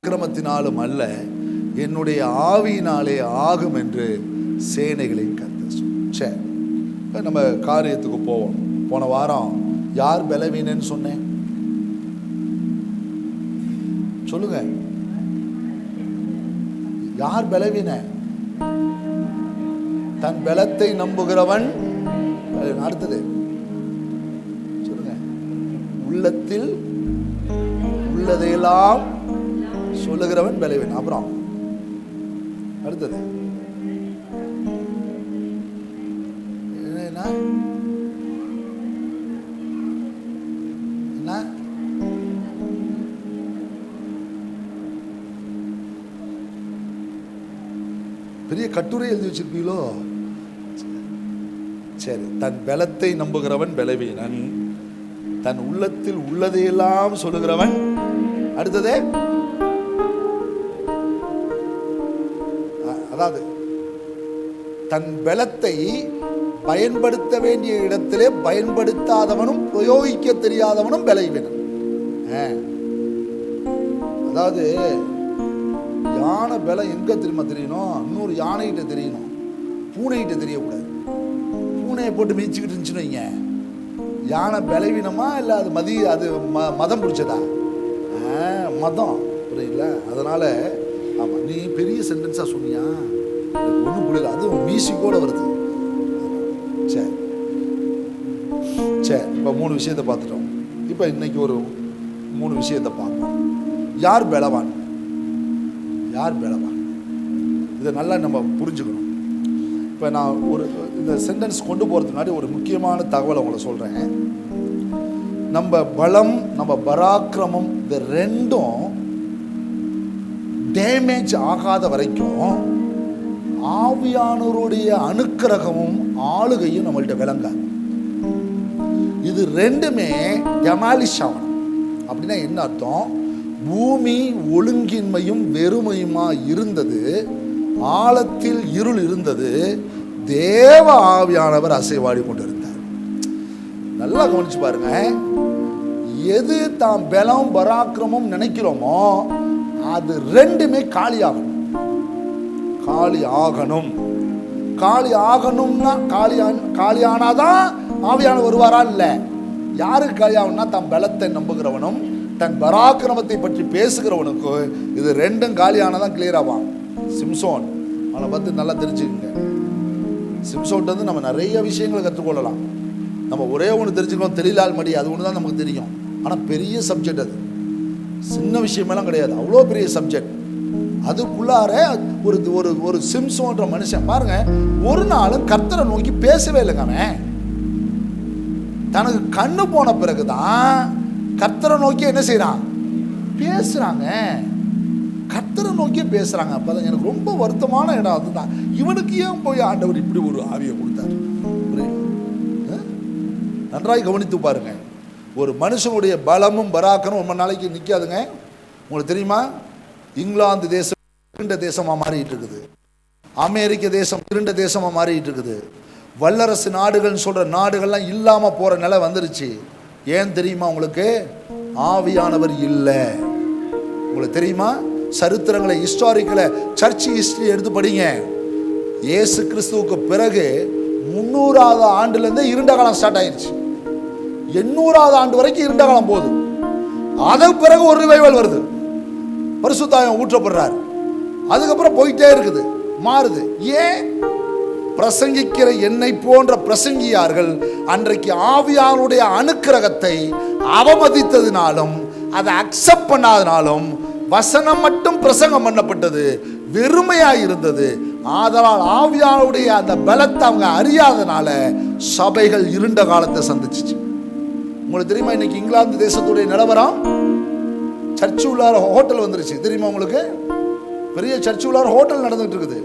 கிரமத்தினாலும் அல்ல, என்னுடைய ஆவியினாலே ஆகும் என்று சேனைகளின் கர்த்தர். சரி, நம்ம காரியத்துக்கு போவோம். போன வாரம் யார் பலவீனன்னு சொன்னேன்? சொல்லுங்க, யார் பலவீன? தன் பலத்தை நம்புகிறவன். அடுத்தது சொல்லுங்க, உள்ளத்தில் உள்ளதையெல்லாம் சொல்லுகிறவன் பலவீன். அப்புறம் அடுத்தது என்ன? பெரிய கட்டுரை எழுதி வச்சிருப்பீங்களோ? சரி, தன் பலத்தை நம்புகிறவன் பலவீனன், தன் உள்ளத்தில் உள்ளதையெல்லாம் சொல்லுகிறவன். அடுத்ததே, அதாவது தன் பலத்தை பயன்படுத்த வேண்டிய இடத்திலே பயன்படுத்தாதவனும் பிரயோகிக்க தெரியாதவனும் பலவீனன். அதாவது யானை பலம் எங்க தெரியுமா தெரியணும்? இன்னொரு யானைகிட்ட தெரியணும், பூனைகிட்ட தெரியக்கூடாது. பூனையை போட்டு மிதிச்சுக்கிட்டு இருந்துச்சுன்னு வைங்க, யானை பலவீனமா இல்லை அது மதம் பிடிச்சதா? மதம், புரியல? அதனால ஆமா, நீ பெரிய சென்டென்ஸா சொன்னியா, ஒன்றும் புரியல. அதுவும் மியூசிக்கோட வருது. சரி சரி, இப்போ 3 விஷயத்தை பார்த்துட்டோம். இப்போ இன்னைக்கு ஒரு 3 விஷயத்தை பார்ப்போம். யார் பலவான்? யார் பலவான்? இதை நல்லா நம்ம புரிஞ்சுக்கணும். இப்போ நான் இந்த சென்டென்ஸ் கொண்டு போகிறதுக்கு முன்னாடி ஒரு முக்கியமான தகவலை உங்களை சொல்கிறேன். நம்ம பலம், நம்ம பராக்கிரமம், இந்த ரெண்டும் டேமேஜ் ஆகாத வரைக்கும் ஆவியானவருடைய அனுக்கிரகமும் ஆளுகையும் நம்மள்கிட்ட விளங்காது. இது ரெண்டுமே டெமாலிஷ் ஆகணும். அப்படின்னா என்ன அர்த்தம்? பூமி ஒழுங்கின்மையும் வெறுமையுமா இருந்தது, ஆழத்தில் இருள் இருந்தது, தேவ ஆவியானவர் அசைவாடி கொண்டு இருந்தார். நல்லா கவனிச்சு பாருங்க. எது தாம் பலம் பராக்கிரமும் நினைக்கிறோமோ அது ரெண்டுமே காலியாகணும். காலி ஆகணும். காலி ஆகணும்னா காலியானாதான் ஆவியானவர் வருவாரா? இல்லை. யாருக்கு காலி ஆகணும்னா தன் பலத்தை நம்புகிறவனும் தன் பராக்கிரமத்தை பற்றி பேசுகிறவனுக்கு இது ரெண்டும் காலியானதான் கிளியர் ஆவான். சிம்சோன் அவனை பார்த்து நல்லா தெரிஞ்சுக்கங்க. சிம்சோன் வந்து நம்ம நிறைய விஷயங்களை கற்றுக்கொள்ளலாம். நம்ம ஒரே ஒன்று தெரிஞ்சுக்கணும், தெரியலால் மடி, அது ஒன்று தான் நமக்கு தெரியும். ஆனால் பெரிய சப்ஜெக்ட், அது சின்ன விஷயமெல்லாம் கிடையாது, அவ்வளோ பெரிய சப்ஜெக்ட். அதுக்குள்ளார ஒரு ஒரு ஒரு சிம்சோன்ற மனுஷன் பாருங்க, ஒரு நாளும் கர்த்தரை நோக்கி பேசவே இல்லைங்க. அவன் தனக்கு கண்ணு போன பிறகுதான் கர்த்தரை நோக்கி என்ன செய்யறான்? பேசுறாங்க. கர்த்தரை நோக்கி பேசுறாங்க. அப்பதான் எனக்கு ரொம்ப வருத்தமான இடம் அதுதான். இவனுக்கு ஏன் போய் ஆண்டவர் இப்படி ஒரு ஆவியை கொடுத்தார்? நன்றாய் கவனித்து பாருங்க. ஒரு மனுஷனுடைய பலமும் பராக்கமும் ரொம்ப நாளைக்கு நிற்காதுங்க. உங்களுக்கு தெரியுமா? இங்கிலாந்து தேசம் இருண்ட தேசமாக மாறிட்டு இருக்குது. அமெரிக்க தேசம் இருண்ட தேசமாக மாறிட்டு இருக்குது. வல்லரசு நாடுகள்னு சொல்கிற நாடுகள்லாம் இல்லாமல் போகிற நிலை வந்துருச்சு. ஏன் தெரியுமா உங்களுக்கு? ஆவியானவர் இல்லை. உங்களுக்கு தெரியுமா? சரித்திரங்களை, ஹிஸ்டாரிக்கலை, சர்ச் ஹிஸ்டரி எடுத்து படிங்க. இயேசு கிறிஸ்துவுக்கு பிறகு 300வது ஆண்டுலேருந்தே இருண்ட காலம் ஸ்டார்ட் ஆயிடுச்சு. 800வது ஆண்டு வரைக்கும் இருண்ட காலம் போகுது. அதற்கு பிறகு ஒரு ரிவைவல் வருது, பரிசுத்தாவியானவர் ஊற்றப்படுறார். அதுக்கப்புறம் போயிட்டே இருக்குது, மாறுது. ஏன்? பிரசங்கிக்கிற என்னை போன்ற பிரசங்கியார்கள் அன்றைக்கு ஆவியானுடைய அனுக்கிரகத்தை அவமதித்ததினாலும் அதை அக்செப்ட் பண்ணாதனாலும் வசனம் மட்டும் பிரசங்கம் பண்ணப்பட்டது, வெறுமையாக இருந்தது. ஆதலால் ஆவியானுடைய அந்த பலத்தை அவங்க அறியாதனால சபைகள் இருண்ட காலத்தை சந்திச்சிச்சு. உங்களுக்கு தெரியுமா? இன்னைக்கு இங்கிலாந்து தேசத்துடைய நிலவரம், சர்ச்சு உள்ளார ஹோட்டல் வந்துருச்சு. தெரியுமா உங்களுக்கு? பெரிய சர்ச்சு உள்ளார ஹோட்டல் நடந்துட்டு இருக்குது.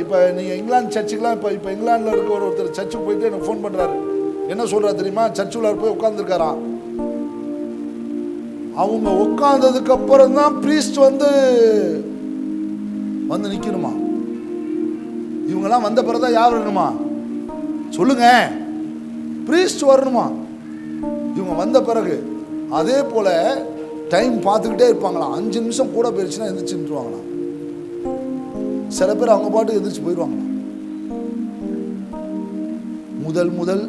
இப்போ நீங்கள் இங்கிலாந்து சர்ச்சுக்கெலாம் இப்போ இங்கிலாண்டில் இருக்க ஒருத்தர் சர்ச்சுக்கு போயிட்டு எனக்கு ஃபோன் பண்ணுறாரு. என்ன சொல்கிறார் தெரியுமா? சர்ச்சு உள்ளார போய் உட்காந்துருக்காராம். அவங்க உட்கார்ந்ததுக்கு அப்புறம் தான் பிரீஸ்ட் வந்து நிற்கணுமா. இவங்கெல்லாம் வந்த பிறகுதான் யார் வரணுமா? சொல்லுங்க, பிரீஸ்ட் வரணுமா. இவங்க வந்த பிறகு. அதே போல டைம் பார்த்துக்கிட்டே இருப்பாங்களாம். 5 நிமிஷம் கூட போயிடுச்சுன்னா எந்திரிச்சு நின்றுவாங்களாம். சில பேர் அவங்க பாட்டுக்கு எந்திரிச்சு போயிடுவாங்களாம். முதல்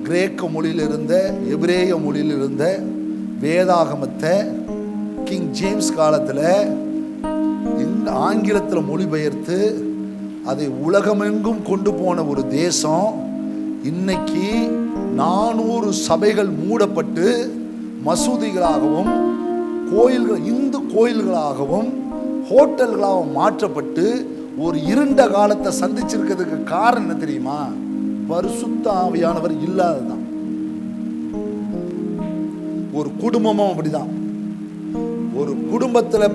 கிரேக்க மொழியில் இருந்த எபிரேய மொழியில் இருந்த வேதாகமத்தை கிங் ஜேம்ஸ் காலத்தில் ஆங்கிலத்தில் மொழிபெயர்த்து அதை உலகமெங்கும் கொண்டு போன ஒரு தேசம் இன்னைக்கு 400 சபைகள் மூடப்பட்டு மசூதிகளாகவும் கோயில்கள், இந்து கோயில்களாகவும் ஹோட்டல்களாகவும் மாற்றப்பட்டு ஒரு இருண்ட காலத்தை சந்திச்சிருக்கிறதுக்கு காரணம் என்ன தெரியுமா? பரிசுத்த ஆவியானவர் இல்லாததான். ஒரு குடும்பமும் அப்படிதான். ஒரு குடும்பத்தில்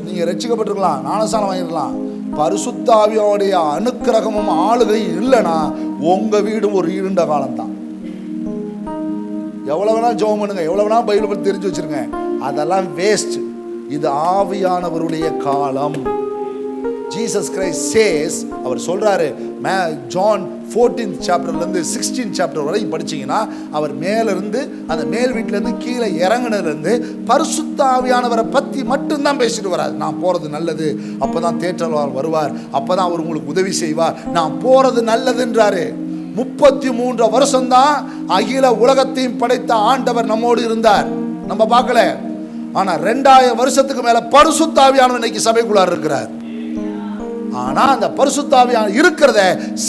நீங்க ரட்சிக்கப்பட்டிருக்கலாம், ஞானஸ்நானம் வாங்கிருக்கலாம், பரிசுத்த ஆவியோடைய அனுக்கிரகமும் ஆளுகையும் இல்லைன்னா உங்க வீடு ஒரு இருண்ட காலம் தான். எவ்வளவு வேணா ஜெபம் பண்ணுங்க, எவ்வளவு வேணா பைபிள் பத்தி தெரிஞ்சு வச்சிருங்க, அதெல்லாம் வேஸ்ட். இது ஆவியானவருடைய காலம். ஜீசஸ் கிரைஸ்ட் சேஸ், அவர் சொல்றாரு, ஜான் 14th சாப்டர்ல இருந்து 16th சாப்டர் வரைக்கும் படிச்சீங்கன்னா அவர் மேல இருந்து அந்த மேல் வீட்டுல இருந்து கீழே இறங்குனதுல இருந்து பரிசுத்த ஆவியானவரை பத்தி மட்டும்தான் பேசிட்டு வராது. நான் போறது நல்லது, அப்பதான் தேற்றவாளர் வருவார், அப்பதான் அவர் உங்களுக்கு உதவி செய்வார், நான் போறது நல்லதுன்றாரு. 33 வருஷம்தான் அகில உலகத்தையும் படைத்த ஆண்டவர் நம்மோடு இருந்தார், நம்ம பார்க்கல. ஆனா 2000 வருஷத்துக்கு மேல பரிசுத்த ஆவியானவர் இன்னைக்கு சபைக்குள்ளார் இருக்கிறார். ஆனா அந்த பரிசுத்த ஆவியானவர் இருக்கிறத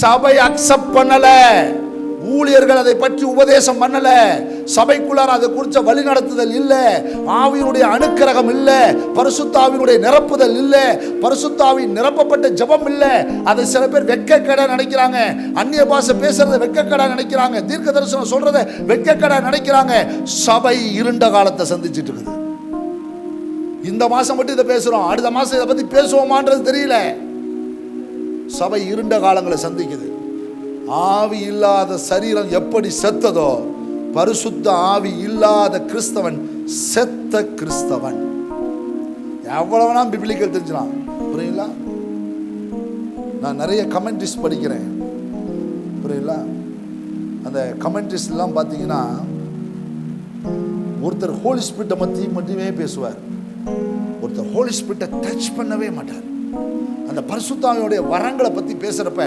சபை அக்செப்ட் பண்ணல, ஊழியர்கள் அதை பற்றி உபதேசம் பண்ணல, சபைக்குள்ளார் அதை குறித்த வழி நடத்துதல் இல்ல, ஆவியினுடைய அனுக்கிரகம் இல்ல, பரிசுத்த ஆவியினுடைய நிரப்புதல் இல்ல, பரிசுத்த ஆவி நிரப்பப்பட்ட ஜெபம் இல்ல. அதை சில பேர் வெட்கக்கேடா நினைக்கிறாங்க, அந்நிய பாஷை பேசுறதை வெட்கக்கேடா நினைக்கிறாங்க, தீர்க்க தரிசனம் சொல்றதை வெட்கக்கேடா நினைக்கிறாங்க. சபை இருண்ட காலத்தை சந்திச்சிட்டு இருக்குது. இந்த மாசம் மட்டும் இதை பேசுறோம், அடுத்த மாசம் இதை பத்தி பேசுவோமான்றது தெரியல. சபை இருண்ட காலங்களை சந்திக்குது. ஆவி இல்லாத சரீரம் எப்படி செத்ததோ, பரிசுத்த ஆவி இல்லாத கிறிஸ்தவன் செத்த கிறிஸ்தவன். எவ்வளவுனா பிபிலிக்கல் தெரிஞ்சுலாம், புரியுங்களா? நான் நிறைய கமெண்ட்ரிஸ் படிக்கிறேன், புரியுங்களா? அந்த கமெண்ட்ரிஸ் எல்லாம் பார்த்தீங்கன்னா ஒருத்தர் ஹோலி ஸ்பிரிட்டை மட்டுமே பேசுவார், ஒருத்தர் ஹோலி ஸ்பிரிட்டை டச் பண்ணவே மாட்டார். அந்த பரிசுத்தாவியோடைய வரங்களை பத்தி பேசுறப்ப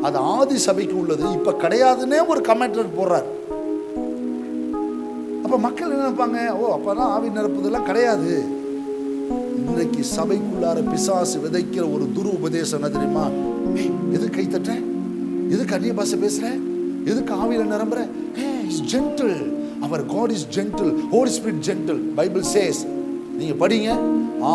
அது ஆதி சபைக்கு உள்ளது, இப்ப கிடையாதுன்னே ஒரு கமெண்டர் போடுறார். அப்ப மக்கள் என்ன நினைப்பாங்க? ஓ, அப்பதான் ஆவி நிரப்புதெல்லாம் கிடையாது. இன்றைக்கு சபைக்குள்ளார பிசாசு விதைக்கிற ஒரு துரு உபதேசம் என்ன தெரியுமா? எதுக்கு கை தட்ட, எதுக்கு அந்நிய பாஷை பேசுற, எதுக்கு ஆவியில நிரம்புற? ஜென்டில், அவர் God is gentle, Holy Spirit gentle. Bible says, நீங்க படிங்க,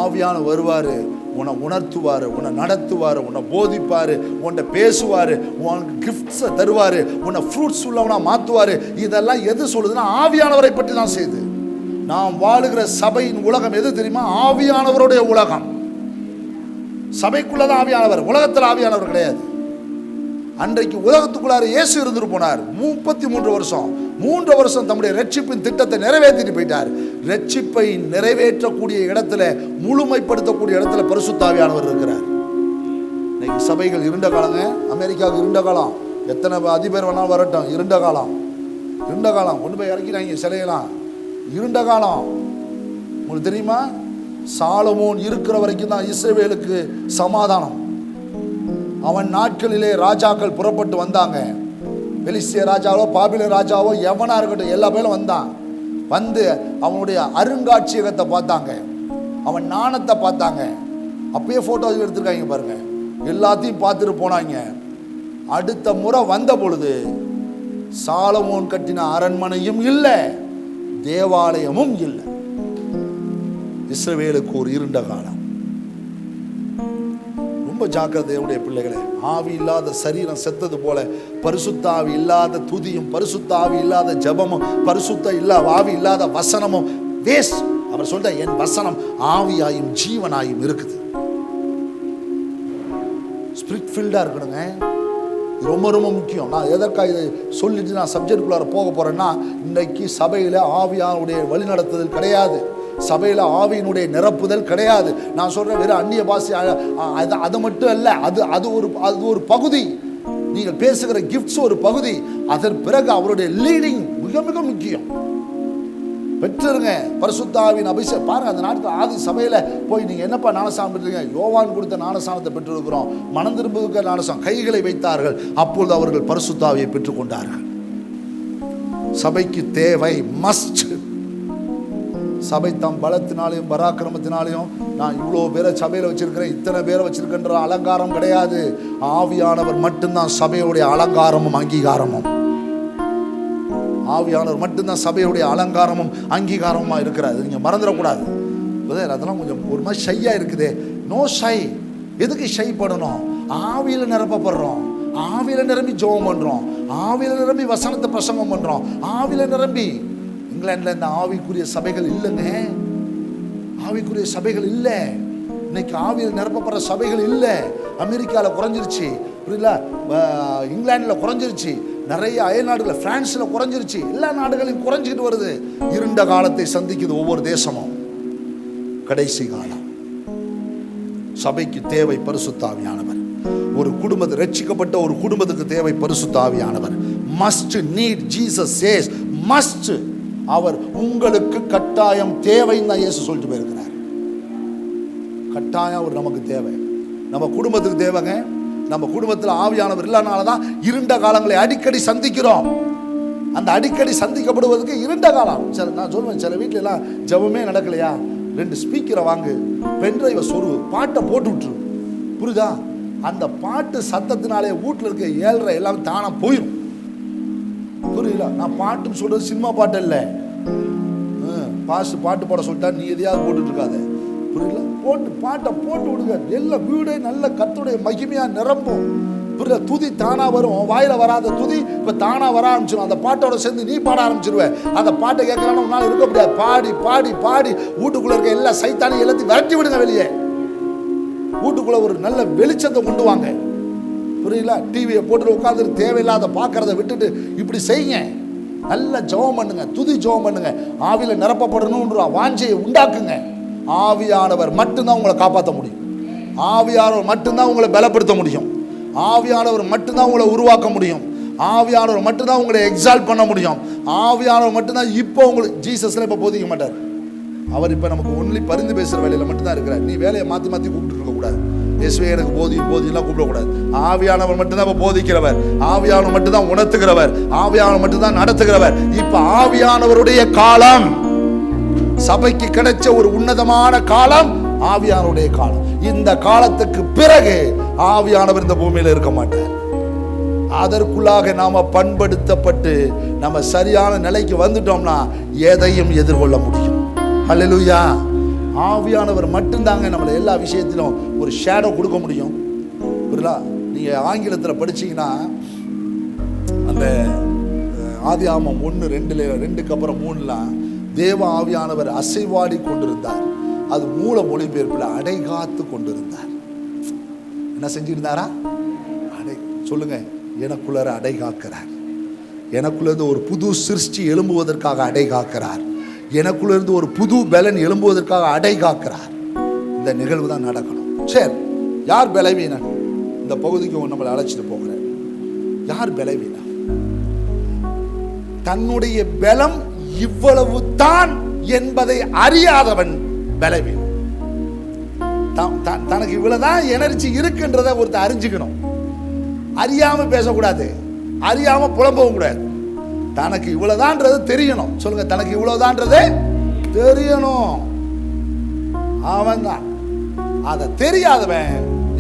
ஆவியான வருவாரு, உன்னை உணர்த்துவாரு, உன்னை நடத்துவாரு, உன்னை போதிப்பாரு, உன்னை பேசுவாரு, உனக்கு கிஃப்ட்ஸை தருவாரு, உன்னை ஃப்ரூட்ஸ் உள்ளவனா மாத்துவாரு. இதெல்லாம் எது சொல்லுதுன்னா ஆவியானவரை பற்றி தான் செய்யுது. நாம் வாழுகிற சபையின் உலகம் எது தெரியுமா? ஆவியானவருடைய உலகம். சபைக்குள்ளதான் ஆவியானவர், உலகத்தில் ஆவியானவர் கிடையாது. அன்றைக்கு உலகத்துக்குள்ளார இயேசு இருந்துட்டு போனார் 33 வருஷம். 3 வருஷம் தம்முடைய ரட்சிப்பின் திட்டத்தை நிறைவேற்றிட்டு போயிட்டார். ரட்சிப்பை நிறைவேற்றக்கூடிய இடத்துல, முழுமைப்படுத்தக்கூடிய இடத்துல பரிசுத்த ஆவியானவர் இருக்கிறார். இன்னைக்கு சபைகள் இருண்ட காலங்க. அமெரிக்காவுக்கு இருண்ட காலம், எத்தனை அதிபர் வேணாலும் வரட்டும், இருண்ட காலம். இருண்ட காலம் கொண்டு போய் இறக்கிறாங்க சிலையெல்லாம், இருண்ட காலம். உங்களுக்கு தெரியுமா? சாலமோன் இருக்கிற வரைக்கும் தான் இஸ்ரவேலுக்கு சமாதானம். அவன் நாட்களிலே ராஜாக்கள் புறப்பட்டு வந்தாங்க. பெலிஸ்திய ராஜாவோ பாபில ராஜாவோ எவனா இருக்கட்டும், எல்லா பேரும் வந்தான். வந்து அவனுடைய அருங்காட்சியகத்தை பார்த்தாங்க, அவன் நாணத்தை பார்த்தாங்க. அப்பயே போட்டோ எடுத்துருக்காங்க பாருங்க, எல்லாத்தையும் பார்த்துட்டு போனாங்க. அடுத்த முறை வந்த பொழுது சாலமோன் கட்டின அரண்மனையும் இல்லை, தேவாலயமும் இல்லை. இஸ்ரவேலுக்கு ஒரு இருண்ட காலம். ஜாக்கிரதையுடைய பிள்ளைகளே, ஆவி இல்லாத சரீரம் செத்தது போல பரிசுத்த ஆவி இல்லாத துதியும், பரிசுத்த ஆவி இல்லாத ஜபமும், பரிசுத்த ஆவி இல்லாத வசனமும் வேஸ்ட். அவர் சொல்ற, என் வசனம் ஆவியாயும் ஜீவனாயும் இருக்குது. ஸ்பிரிட் ஃபீல்டா இருக்கணுங்க, ரொம்ப ரொம்ப முக்கியம். நான் எதற்காக இதை சொல்லிட்டு நான் சப்ஜெக்டுக்குள்ளார போக போறேன்னா, இன்னைக்கு சபையில ஆவியானுடைய வழிநடத்துதல் கிடையாது, சபையில் ஆவியினுடைய நிரப்புதல் கிடையாது. நான் சொல்றேன், வெறும் அந்நிய பாஷை அது மட்டும் அல்ல, அது ஒரு பகுதி. நீங்கள் பேசுகிற கிஃப்ட்ஸ் ஒரு பகுதி. அதன் பிறகு அவருடைய லீடிங் மிக மிக முக்கியம். பெற்றுருங்க பரிசுத்த ஆவியின் அபிஷேகம். பாருங்க, அந்த நாட்டில் ஆதி சபையில போய் நீங்க என்னப்பா ஞானஸ்நானம் பெற்றீங்க? யோவான் கொடுத்த ஞானஸ்நானத்தை பெற்றிருக்கிறோம். மனம் திரும்புகிற ஞானஸ்நானம். கைகளை வைத்தார்கள், அப்பொழுது அவர்கள் பரிசுத்த ஆவியை பெற்றுக்கொண்டார்கள். சபைக்கு தேவை, மஸ்ட். சபை தம் பலத்தினாலையும் பராக்கிரமத்தினாலையும் நான் இவ்வளோ பேரை சபையில் வச்சிருக்கிறேன், இத்தனை பேரை வச்சிருக்கின்ற அலங்காரம் கிடையாது. ஆவியானவர் மட்டும்தான் சபையுடைய அலங்காரமும் அங்கீகாரமும். ஆவியானவர் மட்டும்தான் சபையுடைய அலங்காரமும் அங்கீகாரமா இருக்கிறார். நீங்க மறந்துடக்கூடாது. அதெல்லாம் கொஞ்சம் ஒரு மாதிரி ஷையா இருக்குதே. No shy. எதுக்கு ஷை பண்ணணும்? ஆவியில நிரப்பப்படுறோம், ஆவியில நிரம்பி ஜெபம் பண்றோம், ஆவியில நிரம்பி வசனத்தை பிரசங்கம் பண்றோம், ஆவியில நிரம்பி. இங்கிலாந்துல இந்த ஆவிக்குரிய சபைகள் இல்லைங்க. ஆவிக்குரிய சபைகள் இல்லை. இன்னைக்கு ஆவியில் நிரப்பப்படுற சபைகள் இல்லை. அமெரிக்காவில் குறைஞ்சிருச்சு, புரியல? இங்கிலாண்டில் குறைஞ்சிருச்சு, நிறைய அயல் நாடுகள், பிரான்ஸில் குறைஞ்சிருச்சு, எல்லா நாடுகளையும் குறைஞ்சிட்டு வருது. இருண்ட காலத்தை சந்திக்குது ஒவ்வொரு தேசமும். கடைசி காலம். சபைக்கு தேவை பரிசுத்த ஆவியானவர். ஒரு குடும்பத்தை ரட்சிக்கப்பட்ட ஒரு குடும்பத்துக்கு தேவை பரிசுத்த ஆவியானவர். Must, need. Jesus says must. அவர் உங்களுக்கு கட்டாயம் தேவைன்னு தான் இயேசு சொல்லிட்டு போயிருக்கிறார். கட்டாயம் அவர் நமக்கு தேவை, நம்ம குடும்பத்துக்கு தேவைங்க. நம்ம குடும்பத்தில் ஆவியானவர் இல்லைனால தான் இருண்ட காலங்களை அடிக்கடி சந்திக்கிறோம். அந்த அடிக்கடி சந்திக்கப்படுவதற்கு இருண்ட காலம். நான் சொல்லுவேன், சில வீட்டில எல்லாம் ஜெபமே நடக்கலையா, 2 ஸ்பீக்கரை வாங்கு, பென்ட்ரைவை சொருவு, பாட்டை போட்டு விட்டுரு. புரியுதா? அந்த பாட்டு சத்தத்தினாலே வீட்டில் இருக்க 7:30 எல்லாம் தானா போயிடும். புரியல? நான் பாட்டுன்னு சொல்றது சினிமா பாட்டு இல்லை. பாட்டு போட சொல்லிட்டா நீ எதையாவது போட்டுட்டு இருக்காத. புரியல? பாட்டை போட்டு விடுங்க. எல்லா வீடே நல்ல கர்த்தருடைய மகிமையா நிரம்பும். புரியல? துதி தானா வரும். வாயில வராத துதி இப்ப தானா வர ஆரம்பிச்சிடும். அந்த பாட்டோட சேர்ந்து நீ பாட ஆரம்பிச்சிருவேன். அந்த பாட்டை கேட்கலான்னு உன்னால இருக்க முடியாது. பாடி பாடி பாடி வீட்டுக்குள்ள இருக்க எல்லா சைத்தானையும் எல்லாத்தையும் விரட்டி விடுங்க வெளியே. வீட்டுக்குள்ள ஒரு நல்ல வெளிச்சத்தை கொண்டு வாங்க. புரியல? டிவியை போட்டு உட்காந்து தேவையில்லாத பார்க்கறத விட்டுட்டு இப்படி செய்யுங்க. நல்ல ஜெபம் பண்ணுங்க, துதி ஜெபம் பண்ணுங்க. ஆவியில நிரப்பப்படணும்ன்ற வாஞ்சையை உண்டாக்குங்க. ஆவியானவர் மட்டும்தான் உங்களை காப்பாற்ற முடியும். ஆவியானவர் மட்டும்தான் உங்களை பலப்படுத்த முடியும். ஆவியானவர் மட்டும்தான் உங்களை உருவாக்க முடியும். ஆவியானவர் மட்டும்தான் உங்களை எக்ஸால்ட் பண்ண முடியும். ஆவியானவர் மட்டும்தான். இப்போ உங்களுக்கு ஜீசஸ்ல இப்போ போதிக்க மாட்டார். அவர் இப்போ நமக்கு ஒன்லி பரிந்து பேசுகிற வேலையில் மட்டும்தான் இருக்கிறார். நீ வேலையை மாற்றி மாற்றி கூப்பிட்டு இருக்கக்கூடாது. இயேசுவே எனக்கு போதியெல்லாம் கூப்பிடக்கூடாது. ஆவியானவர் மட்டும்தான் இப்போ போதிக்கிறவர். ஆவியானவர் மட்டும்தான் உணர்த்துகிறவர். ஆவியானவர் மட்டும்தான் நடத்துகிறவர். இப்போ ஆவியானவருடைய காலம், சபைக்கு கிடைச்ச ஒரு உன்னதமான காலம் ஆவியானவருடைய காலம். இந்த காலத்துக்கு பிறகு ஆவியானவர் இந்த பூமியில இருக்க மாட்டார். அதற்குள்ளாக நாம பண்படுத்தப்பட்டு நம்ம சரியான நிலைக்கு வந்துட்டோம்னா எதையும் எதிர்கொள்ள முடியும். ஹல்லேலூயா. ஆவியானவர் மட்டும்தாங்க நம்மளை எல்லா விஷயத்திலும் ஒரு ஷேடோ கொடுக்க முடியும். புரியல? நீங்க ஆங்கிலத்தில் படிச்சீங்கன்னா அந்த ஆதியாகமம் 1:2க்கு அப்புறம் 3 தேவ ஆவியானவர் அசைவாடி கொண்டிருந்தார். அது மூல மொழிபெயர்ப்பில் அடைகாத்து கொண்டிருந்தார். என்ன செஞ்சிருந்தாரா? சொல்லுங்க. எனக்குள்ள அடை காக்கிறார். எனக்குள்ள ஒரு புது சிருஷ்டி எழும்புவதற்காக அடை காக்கிறார். எனக்குள்ள இருந்து ஒரு புது பலன் எழும்புவதற்காக அடை காக்கிறார். இந்த நிகழ்வு தான் நடக்கணும். சரி, யார் பலவீனன்? இந்த பகுதிக்கு நம்மளை அழைச்சிட்டு போகிறேன். யார் பலவீனன்? தன்னுடைய பலம் இவ்வளவு தான் என்பதை அறியாதவன் பலவீனன். தனக்கு இவ்வளவுதான் எனர்ஜி இருக்குன்றத ஒருத்தர் அறிஞ்சுக்கணும். அறியாம பேசக்கூடாது, அறியாம புலம்பவும் கூடாது. தனக்கு இவ்வளவுதான்றது தெரியணும். சொல்லுங்க, தனக்கு இவ்வளவுதான்றது தெரியணும். அவன் தான். அதை தெரியாதவன்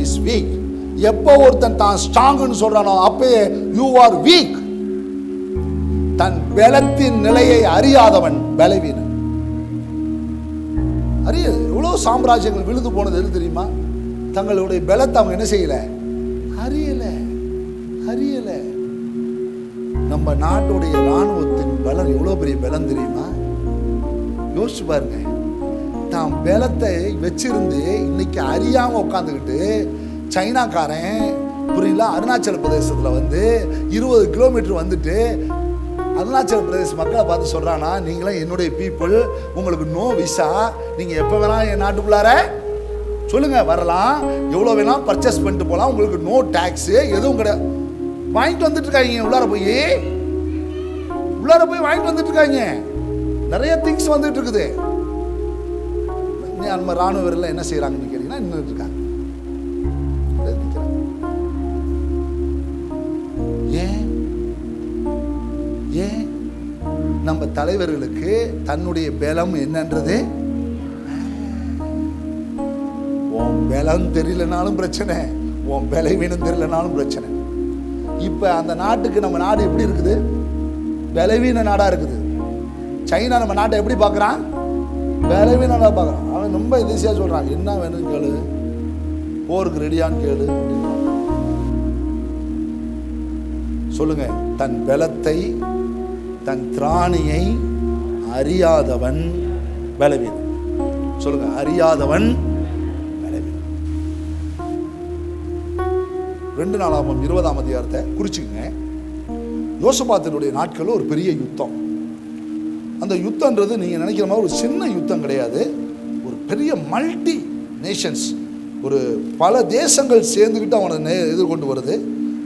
இஸ் வீக். எப்போ ஒருத்தன் தான் ஸ்ட்ராங்னு சொல்றானோ அப்பயே யூ ஆர் வீக். தன் பலத்தின் நிலையை அறியாதவன் பலவீனன். எவ்வளவு சாம்ராஜ்யங்கள் விழுந்து போனது எது தெரியுமா? தங்களுடைய பலத்தை அவங்க என்ன செய்யல, அறியல. நம்ம நாட்டுடைய ராணுவத்தின் பலம் எவ்வளவு பெரிய பலம் தெரியுமா? யோசிச்சு பாருங்க. தான் பலத்தை வச்சிருந்து இன்னைக்கு அறியாம உட்காந்துக்கிட்டு சைனாக்காரன், புரியல, அருணாச்சல பிரதேசத்துல 20 கிலோமீட்டர் வந்துட்டு அருணாச்சல பிரதேச மக்களை பார்த்து சொல்றானா, நீங்களும் என்னுடைய பீப்புள், உங்களுக்கு நோ விசா, நீங்க எப்ப வேணா என் நாட்டுக்குள்ளார சொல்லுங்க வரலாம், எவ்வளவு வேணா பர்ச்சேஸ் பண்ணிட்டு போலாம், உங்களுக்கு நோ டாக்ஸ் எதுவும் கிடையாது. வாங்கிட்டு வந்துட்டு இருக்காங்க. உள்ளார போய் வாங்கிட்டு வந்துட்டு இருக்காங்க. நிறைய திங்ஸ் வந்துட்டு இருக்குது. நம்ம ராணுவ வீரர்கள் என்ன செய்யறாங்கன்னு கேட்டீங்கன்னா நின்றுட்டு இருக்காங்க. ஏன் ஏன் நம்ம தலைவர்களுக்கு தன்னுடைய பலம் என்னன்றது, உன் பலம் தெரியலனாலும் பிரச்சனை, உன் பலவீனம் தெரியலனாலும் பிரச்சனை. இப்ப அந்த நாட்டுக்கு நம்ம நாடு எப்படி இருக்குது? பலவீன நாடா இருக்குது. சைனா நம்ம நாட்டை எப்படி பார்க்கறான்? பலவீன நாடா பார்க்கறான். அவன் ரொம்ப ஈஸியா சொல்றான், என்ன வேணும்னு கேளு, போருக்கு ரெடியான்னு கேளு. சொல்லுங்க, தன் பலத்தை தன் திராணியை அறியாதவன் பலவீனம். சொல்லுங்க, அறியாதவன் பலவீனம். 2 நாளாகமம் 20ஆம் அதிகாரத்தை குறிச்சுங்க. யோசபாத்தினுடைய நாட்கள் ஒரு பெரிய யுத்தம். அந்த யுத்தம்ன்றது நீங்க நினைக்கிற மாதிரி ஒரு சின்ன யுத்தம் கிடையாது. ஒரு பெரிய மல்டி நேஷன்ஸ், ஒரு பல தேசங்கள் சேர்ந்துக்கிட்டு அவனை எதிர்கொண்டு வருது.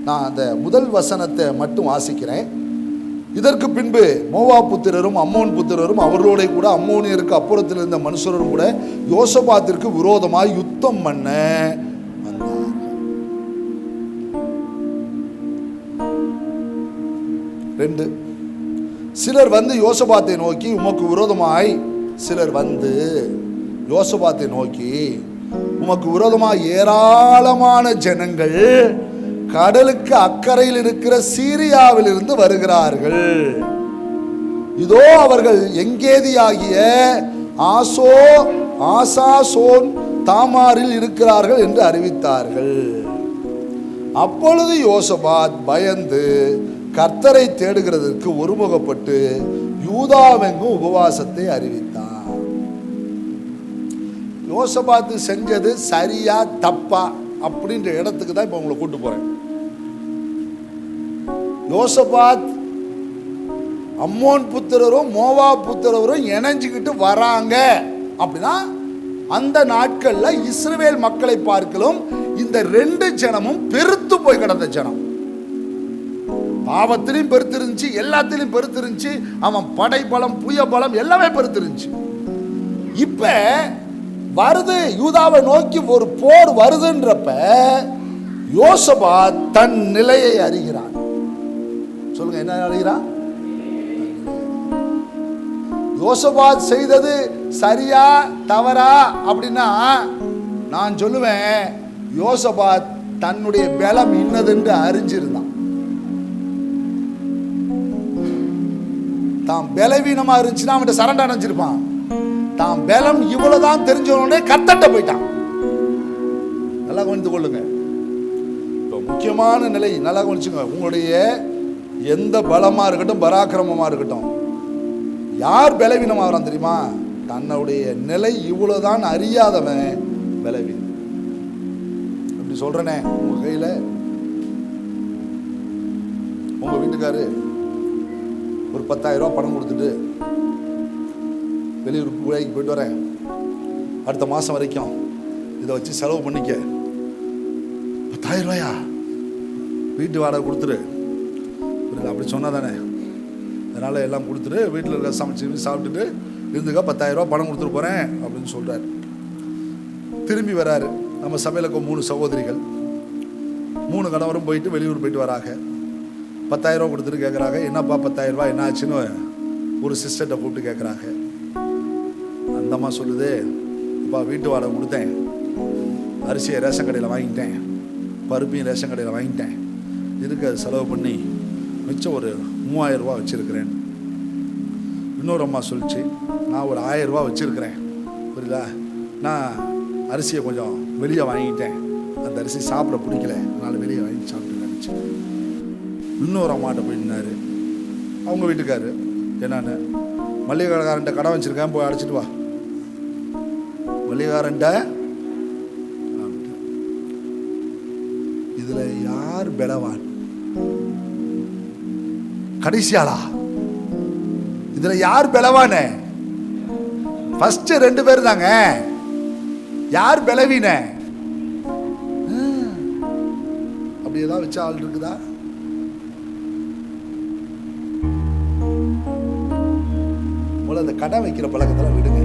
நான் அந்த முதல் வசனத்தை மட்டும் வாசிக்கிறேன். இதற்கு பின்பு மோவாப் புத்திரரும் அம்மோன் புத்திரரும் அவர்களோட கூட அம்மோனியருக்கு அப்புறத்தில் இருந்த மனுஷரும் கூட யோசபாத்திற்கு விரோதமாய் யுத்தம் பண்ண வந்தார். சிலர் வந்து யோசபாத்தை நோக்கி உமக்கு விரோதமாய், சிலர் வந்து யோசபாத்தை நோக்கி உமக்கு விரோதமாய் ஏராளமான ஜனங்கள் கடலுக்கு அக்கறையில் இருக்கிற சீரியாவில் இருந்து வருகிறார்கள். இதோ அவர்கள் எங்கேதியாகிய ஆசாசோன் தாமாரில் இருக்கிறார்கள் என்று அறிவித்தார்கள். அப்பொழுது யோசபாத் பயந்து கர்த்தரை தேடுகிறதற்கு ஒருமுகப்பட்டு யூதாவெங்கும் உபவாசத்தை அறிவித்தார். யோசபாத்து செஞ்சது சரியா தப்பா அப்படின்ற இடத்துக்கு தான் இப்ப உங்களை கூட்டு போறேன். யோசபாத் அம்மோன் புத்திரரும் மோவாப் புத்திரரும் இணைஞ்சுக்கிட்டு வராங்க அப்படின்னா அந்த நாட்கள்ல இஸ்ரவேல் மக்களை பார்க்கலும் இந்த 2 ஜனமும் பெருத்து போய் கிடந்த ஜனம். பாவத்திலையும் பெருத்திருந்துச்சு, எல்லாத்திலையும் பெருத்திருந்துச்சு. அவன் படை பலம், புய பலம் எல்லாமே பெருத்திருந்துச்சு. இப்ப வருது, யூதாவை நோக்கி ஒரு போர் வருதுன்றப்ப யோசபாத் தன் நிலையை அறிகிறான். சொல்லுங்க, என்ன அறிகிறான்? யோசபாத் செய்தது சரியா தவறா அப்படின்னா நான் சொல்லுவேன், யோசபாத் தன்னுடைய பலம் இன்னதென்று அறிஞ்சிருந்தான். தான் பலவீனமா இருந்துச்சுன்னா அவன் சரண்டர் அடைஞ்சிருப்பான். தான் பலம் இவ்வளவுதான் தெரிஞ்சவனே கத்தட்ட போயிட்டான். நல்லா கவனித்து கொள்ளுங்க. இப்போ முக்கியமான நிலை நல்லா கவனிச்சுங்க. உங்களுடைய எந்த பலமா இருக்கட்டும், பராக்கிரமமா இருக்கட்டும், யார் பலவீனமாகறான் தெரியுமா? தன்னுடைய நிலை இவ்வளவுதான் அறியாதவன் பலவீனம். அப்படி சொல்றேனே, உங்க கையில உங்க வீட்டுக்காரு ஒரு 10,000 ரூபாய் பணம் கொடுத்துட்டு வெளியூர் வேலைக்கு போயிட்டு வரேன், அடுத்த மாதம் வரைக்கும் இதை வச்சு செலவு பண்ணிக்க. 10,000 ரூபாயா? வீட்டு வாடகை கொடுத்துரு. அப்படி சொன்னால் தானே, அதனால் எல்லாம் கொடுத்துட்டு வீட்டில் இருக்க சமைச்சு சாப்பிட்டுட்டு இருந்துக்கா, 10,000 ரூபா பணம் கொடுத்துட்டு போகிறேன் அப்படின்னு சொல்கிறார். திரும்பி வராரு. நம்ம சமையலுக்கு 3 சகோதரிகள், 3 கணவரும் போயிட்டு வெளியூர் போயிட்டு வராங்க. 10,000 ரூபா கொடுத்துட்டு கேட்குறாங்க, என்னப்பா 10,000 ரூபா என்ன ஆச்சுன்னு ஒரு சிஸ்டர்கிட்ட கூப்பிட்டு கேட்குறாங்க. அந்தம்மா சொல்லுது, அப்பா வீட்டு வாடகை கொடுத்தேன், அரிசியை ரேஷன் கடையில் வாங்கிட்டேன், பருப்பையும் ரேஷன் கடையில் வாங்கிட்டேன், இருக்க செலவு பண்ணி மிச்சம் ஒரு 3,000 ரூபா வச்சுருக்கிறேன். இன்னொரு அம்மா சொல்லிச்சு, நான் ஒரு 1,000 ரூபா வச்சுருக்கிறேன், புரியுதா, நான் அரிசியை கொஞ்சம் வெளியே வாங்கிட்டேன், அந்த அரிசி சாப்பிட பிடிக்கல, அதனால் வெளியே வாங்கி சாப்பிட்டு நினச்சி. இன்னொரு அம்மாட்ட போயிட்டாரு அவங்க வீட்டுக்காரு, என்னன்னு, மல்லிகை கடைக்காரன்ட்ட கடை வச்சுருக்கேன், போய் அடைச்சிட்டு வா. மல்லிகாரன்ட்ட. இதுல யார் பலவான்? கடைசியாளா? இதுல யார் பலவான? ஃபர்ஸ்ட் 2 பேர் தாங்க. யார் பலவீன? அப்படி ஏதாவது வச்ச ஆள் இருக்குதா? முதல்ல அந்த கடை வைக்கிற பழக்கத்தில் விடுங்க.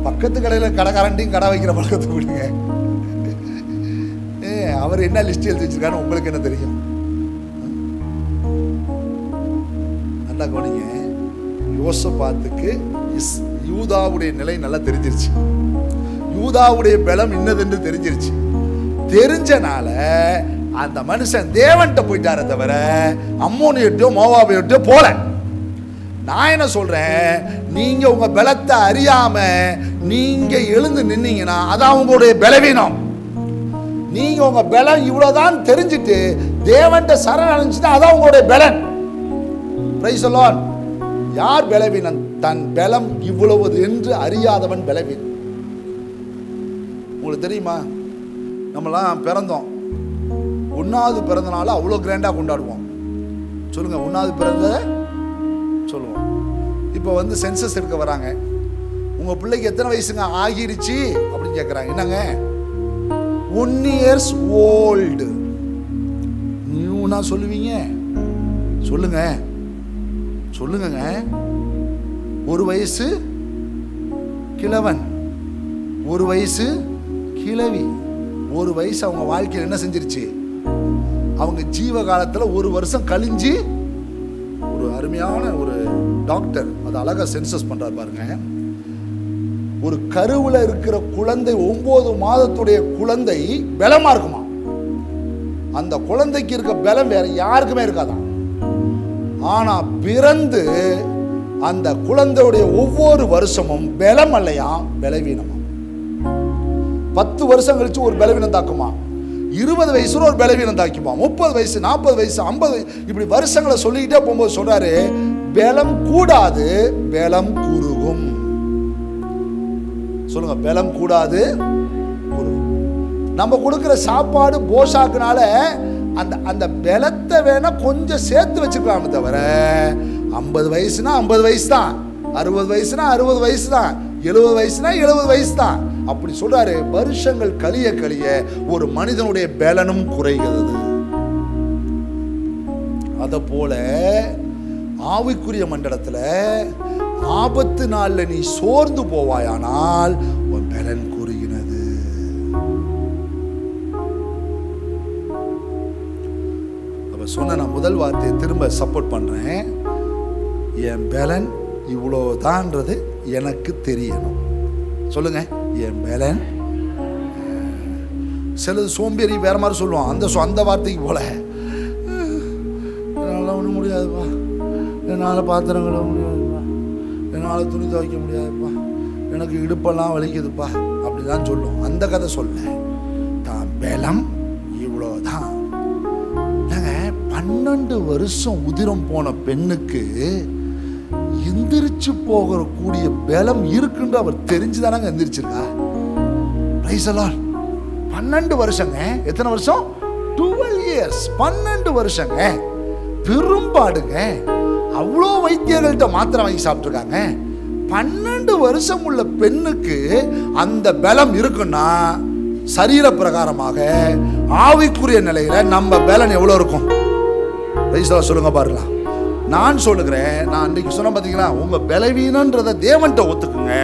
பக்கத்து கடையில் கடைக்காரண்டையும் கடை வைக்கிற பழக்கத்தை விடுங்க. அவர் என்ன லிஸ்ட் எழுதி வச்சிருக்காரு உங்களுக்கு என்ன தெரியும்? நல்லா கவனிங்க. யோசபாத்துக்கு யூதாவுடைய நிலை நல்லா தெரிஞ்சிருச்சு. யூதாவுடைய பலம் இன்னதென்று தெரிஞ்சிருச்சு. தெரிஞ்சனால அந்த மனுஷன் தேவன்கிட்ட போயிட்டார தவிர அம்மோனியோ மோவாபியோ போல. நான் என்ன சொல்றேன், நீங்க உங்க பலத்தை அறியாம நீங்க எழுந்து நின்னீங்கன்னா அதான் உங்களுடைய பலவீனம். நீங்க உங்க பலம் இவ்வளவுதான் தெரிஞ்சுட்டு தேவன்கிட்ட சரண் அடைஞ்சிட்டா அதான் உங்களுடைய பலன். Praise the Lord. யார் பலவீனன்? தன் பலம் இவ்வளவு என்று அறியாதவன் பலவீனன். உங்களுக்கு தெரியுமா, நம்மலாம் பிறந்தோம், 1வது பிறந்த நாள் அவ்வளோ கிராண்டா கொண்டாடுவோம். சொல்லுங்க, 1வது பிறந்த சொல்லுவோம். இப்போ வந்து சென்சஸ் எடுக்க வராங்க. உங்க பிள்ளைக்கு எத்தனை வயசுங்க ஆகிருச்சு அப்படின்னு கேட்குறாங்க. என்னங்க 1 years old நியூனா சொல்லுவீங்க? சொல்லுங்க சொல்லுங்க. 1 வயசு கிழவன், 1 வயசு கிழவி. 1 வயசு அவங்க வாழ்க்கையில் என்ன செஞ்சிருச்சு? அவங்க ஜீவ காலத்தில் 1 வருஷம் கழிஞ்சு ஒரு அருமையான ஒரு டாக்டர் அது அழகா சென்சஸ் பண்றாரு பாருங்க. ஒரு கருவுல இருக்கிற குழந்தை 9 மாதத்துடைய குழந்தை பலமா இருக்குமா. அந்த குழந்தைக்கு இருக்க பலம் வேற யாருக்குமே இருக்காதான். ஆனா பிறந்து அந்த குழந்தையுடைய ஒவ்வொரு வருஷமும் பலம் அல்லையா பலவீனமா. 10 வருஷம் கழிச்சு ஒரு பலவீனம் தாக்குமா. 20 வயசுல ஒரு பலவீனம் தாக்கிப்பா. 30 வயசு 40 வயசு 50 இப்படி வருஷங்களை சொல்லிக்கிட்டே போகும்போது சொல்றாரு, பலம் கூடாது பலம் குறுகும். சொல்லுங்க, பலம் கூடாது குறுகும். நம்ம கொடுக்கிற சாப்பாடு போஷாக்குனால அந்த அந்த பலத்தை வேணா கொஞ்சம் சேர்த்து வச்சுக்கலாமே தவிர 50 வயசுனா 50 வயசு தான், 60 வயசுனா 60 வயசு தான், 70 வயசுனா 70 வயசு தான். அப்படி சொல்றாரு. வருஷங்கள் கழிய கழிய ஒரு மனிதனுடைய பலனும் குறைகிறது. அத போல ஆவிக்குரிய மண்டலத்துல ஆபத்து நாள்ல நீ சோர்ந்து போவாயானால் உன் பலன் குறுகினது. அவ சொன்ன நான் முதல் வார்த்தையை திரும்ப சப்போர்ட் பண்றேன். என் பலன் இவ்வளோதான்றது எனக்கு தெரியணும். சொல்லுங்க, என் பலன். சிலது சோம்பேறி வேற மாதிரி சொல்லுவான். அந்த வார்த்தைக்கு போல என்னால் ஒன்றும் முடியாதுப்பா, என்னால் பாத்திரம் கழுவ முடியாதுப்பா, என்னால் துணி துவைக்க முடியாதுப்பா, எனக்கு இடுப்பெல்லாம் வலிக்குதுப்பா அப்படிதான் சொல்லும். அந்த கதை சொல்ல தான் பலம் இவ்வளோதான். 12 வருஷம் உதிரம் போன பெண்ணுக்கு எந்திரிச்சு போகிற கூடிய பலம் இருக்குன்ற அவர் தெரிஞ்சுதானாங்க எந்திரிச்சிருக்கா. 12 வருஷங்க. எத்தனை வருஷம்? 12 years. 12 வருஷங்க. பெரும்பாடுங்க. அவ்வளோ வைத்தியர்கள்ட்ட மாத்திரை வாங்கி சாப்பிட்டுருக்காங்க. 12 வருஷம் உள்ள பெண்ணுக்கு அந்த பலம் இருக்குன்னா சரீர பிரகாரமாக ஆவிக்குரிய நிலையில நம்ம பலன் எவ்வளோ இருக்கும்? சொல்லுங்க பாருலாம். நான் சொல்லுகிறேன், நான் அன்றைக்கு சொன்ன பார்த்தீங்களா, உங்க பலவீனன்றதை தேவன்கிட்ட ஒத்துக்குங்க,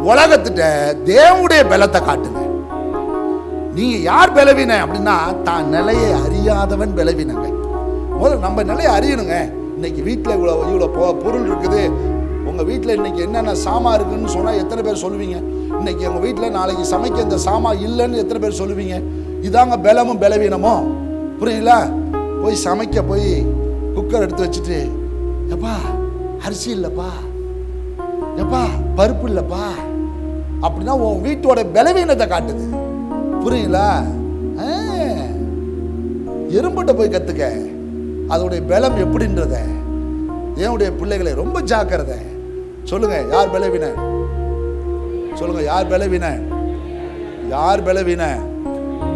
உலகத்திட்ட தேவனுடைய பலத்தை காட்டுங்க. நீங்க யார் பலவீன அப்படின்னா தான் நிலையை அறியாதவன் பலவீனங்க. முதல்ல நம்ம நிலையை அறியணுங்க. இன்னைக்கு வீட்டில் இவ்வளோ பொருள் இருக்குது. உங்க வீட்டில் இன்னைக்கு என்னென்ன சாமா இருக்குன்னு சொன்னா எத்தனை பேர் சொல்லுவீங்க? இன்னைக்கு உங்க வீட்டில் நாளைக்கு சமைக்க இந்த சாமா இல்லைன்னு எத்தனை பேர் சொல்லுவீங்க? இதாங்க பலமும் பலவீனமும். புரியுங்களா? போய் சமைக்க போய் குக்கர் எடுத்து வச்சுட்டு, எப்பா அரிசி இல்லப்பா, எப்பா பருப்பு இல்லப்பா அப்படின்னா உன் வீட்டோட பலவீனத்தை காட்டுது. புரியுங்களா? எறும்புட்ட போய் கத்துக்க அதோடைய பலம் எப்படின்றத. என்னுடைய பிள்ளைகளை ரொம்ப ஜாக்கிரதை. சொல்லுங்க, யார் பலவீன? சொல்லுங்க, யார் பலவீன? யார் பலவீன?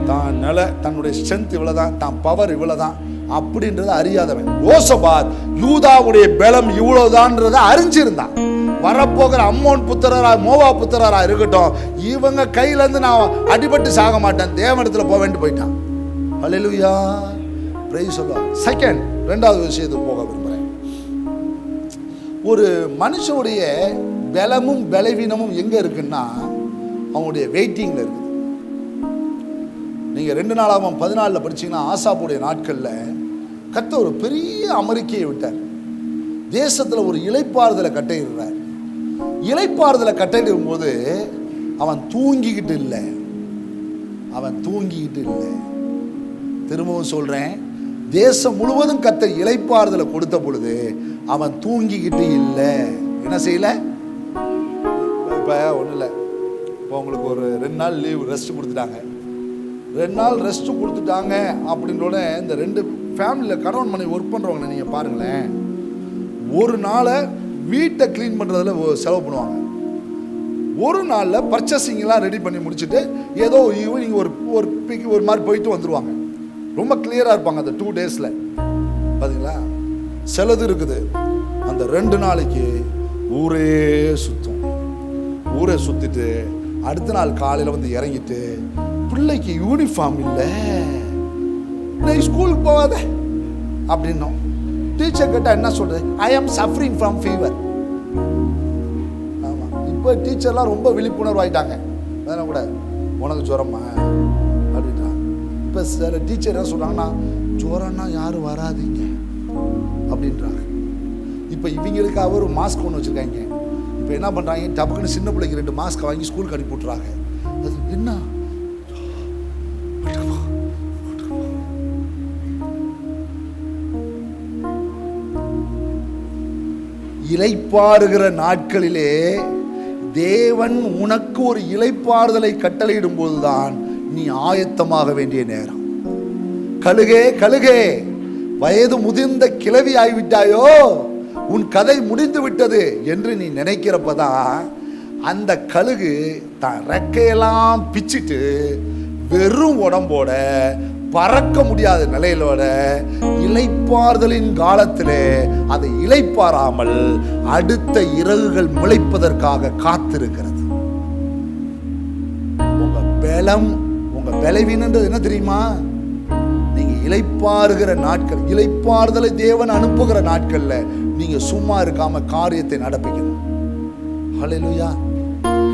தான் நிலை, தன்னுடைய ஸ்ட்ரென்த் இவ்வளவுதான், தான் பவர் இவ்வளவுதான் அப்படின்றத அறியாதவன். யோசபாத் யூதாவுடைய பலம் இவ்வளவுதான்றத அறிஞ்சிருந்தான். வரப்போகிற அம்மோன் புத்திரரா மோவா புத்திரரா இருக்கட்டும், இவங்க கையில இருந்து நான் அடிபட்டு சாக மாட்டேன், தேவனிடத்துல போக வேண்டி போயிட்டான். ஹல்லேலூயா, பிரைஸ் தி லார்ட். செகண்ட், 2வது விஷயத்துக்கு போக விரும்புறேன். ஒரு மனுஷனுடைய பலமும் பலவீனமும் எங்க இருக்குன்னா அவனுடைய வெயிட்டிங்ல இருக்குது. நீங்க 2 நாளாகவும் 14 படிச்சீங்கன்னா ஆசாப்புடைய நாட்கள்ல கர்த்தர் ஒரு பெரிய அமெரிக்கையை விட்டார். தேசத்துல ஒரு இளைப்பாறுதலை கட்டையிடுறார். இளைப்பாறுதலை கட்டையிடும் போது அவன் தூங்கிக்கிட்டு இல்லை. திரும்பவும் சொல்றேன், தேசம் முழுவதும் கர்த்தர் இளைப்பாறுதலை கொடுத்த பொழுது அவன் தூங்கிக்கிட்டு இல்லை. என்ன செய்யல? இப்போ ஒன்றும் இல்லை, இப்போ உங்களுக்கு ஒரு 2 நாள் லீவ் ரெஸ்ட் கொடுத்துட்டாங்க. 2 நாள் ரெஸ்ட் கொடுத்துட்டாங்க அப்படின்றோட இந்த 2 ஃபேமிலியில் கணவன் மனைவி ஒர்க் பண்ணுறவங்க நீங்கள் பாருங்களேன், ஒரு நாளை வீட்டை க்ளீன் பண்ணுறதுல செலவு பண்ணுவாங்க. ஒரு நாளில் பர்ச்சேசிங்லாம் ரெடி பண்ணி முடிச்சுட்டு ஏதோ ஈவினிங் ஒரு மாதிரி போயிட்டு வந்துடுவாங்க. ரொம்ப கிளியராக இருப்பாங்க அந்த 2 டேஸில். பார்த்தீங்களா? சிலது இருக்குது அந்த 2 நாளைக்கு ஊரே சுற்றிட்டு அடுத்த நாள் காலையில் வந்து இறங்கிட்டு, பிள்ளைக்கு யூனிஃபார்ம் இல்லை, நான் ஸ்கூலுக்கு போகாத அப்படின்னோம். டீச்சர் கேட்டால் என்ன சொல்கிறது? ஐ ஆம் சஃபரிங் ஃப்ரம் ஃபீவர். ஆமாம், இப்போ டீச்சர்லாம் ரொம்ப விழிப்புணர்வு ஆகிட்டாங்க. அதனால் கூட உனக்கு ஜுரமா அப்படின்றாங்க. இப்போ சில டீச்சர் என்ன சொல்கிறாங்கன்னா, ஜுரம்னா யாரும் வராதிங்க அப்படின்றாங்க. இப்போ இவங்களுக்காக ஒரு மாஸ்க் ஒன்று வச்சுருக்காங்க. இப்போ என்ன பண்ணுறாங்க, டப்புக்குன்னு சின்ன பிள்ளைக்கு 2 மாஸ்க் வாங்கி ஸ்கூலுக்கு அனுப்பி விட்றாங்க. அது என்ன இளைப்பாறுகிற நாட்களிலே தேவன் உனக்கு ஒரு இளைப்பாறுதலை கட்டளையிடும் போதுதான் நீ ஆயத்தமாக வேண்டிய நேரம். கழுகே, வயது முதிர்ந்த கிழவி ஆகிவிட்டாயோ, உன் கதை முடிந்து விட்டது என்று நீ நினைக்கிறப்பதான் அந்த கழுகு தான் ரெக்கையெல்லாம் பிச்சுட்டு வெறும் உடம்போட பறக்க முடியாத நிலையிலோட இளைப்பாறுதலின் காலத்திலே அதை இளைப்பாறாமல் அடுத்த இறகுகள் முளைப்பதற்காக காத்திருக்கிறது. உங்க பலம், உங்க பலவீனன்றது என்ன தெரியுமா? நீங்க இளைப்பாறுகிற நாட்கள், இளைப்பாறுதலை தேவன் அனுப்புகிற நாட்கள்ல நீங்க சும்மா இருக்காம காரியத்தை நடப்பிக்கணும். ஹல்லேலூயா.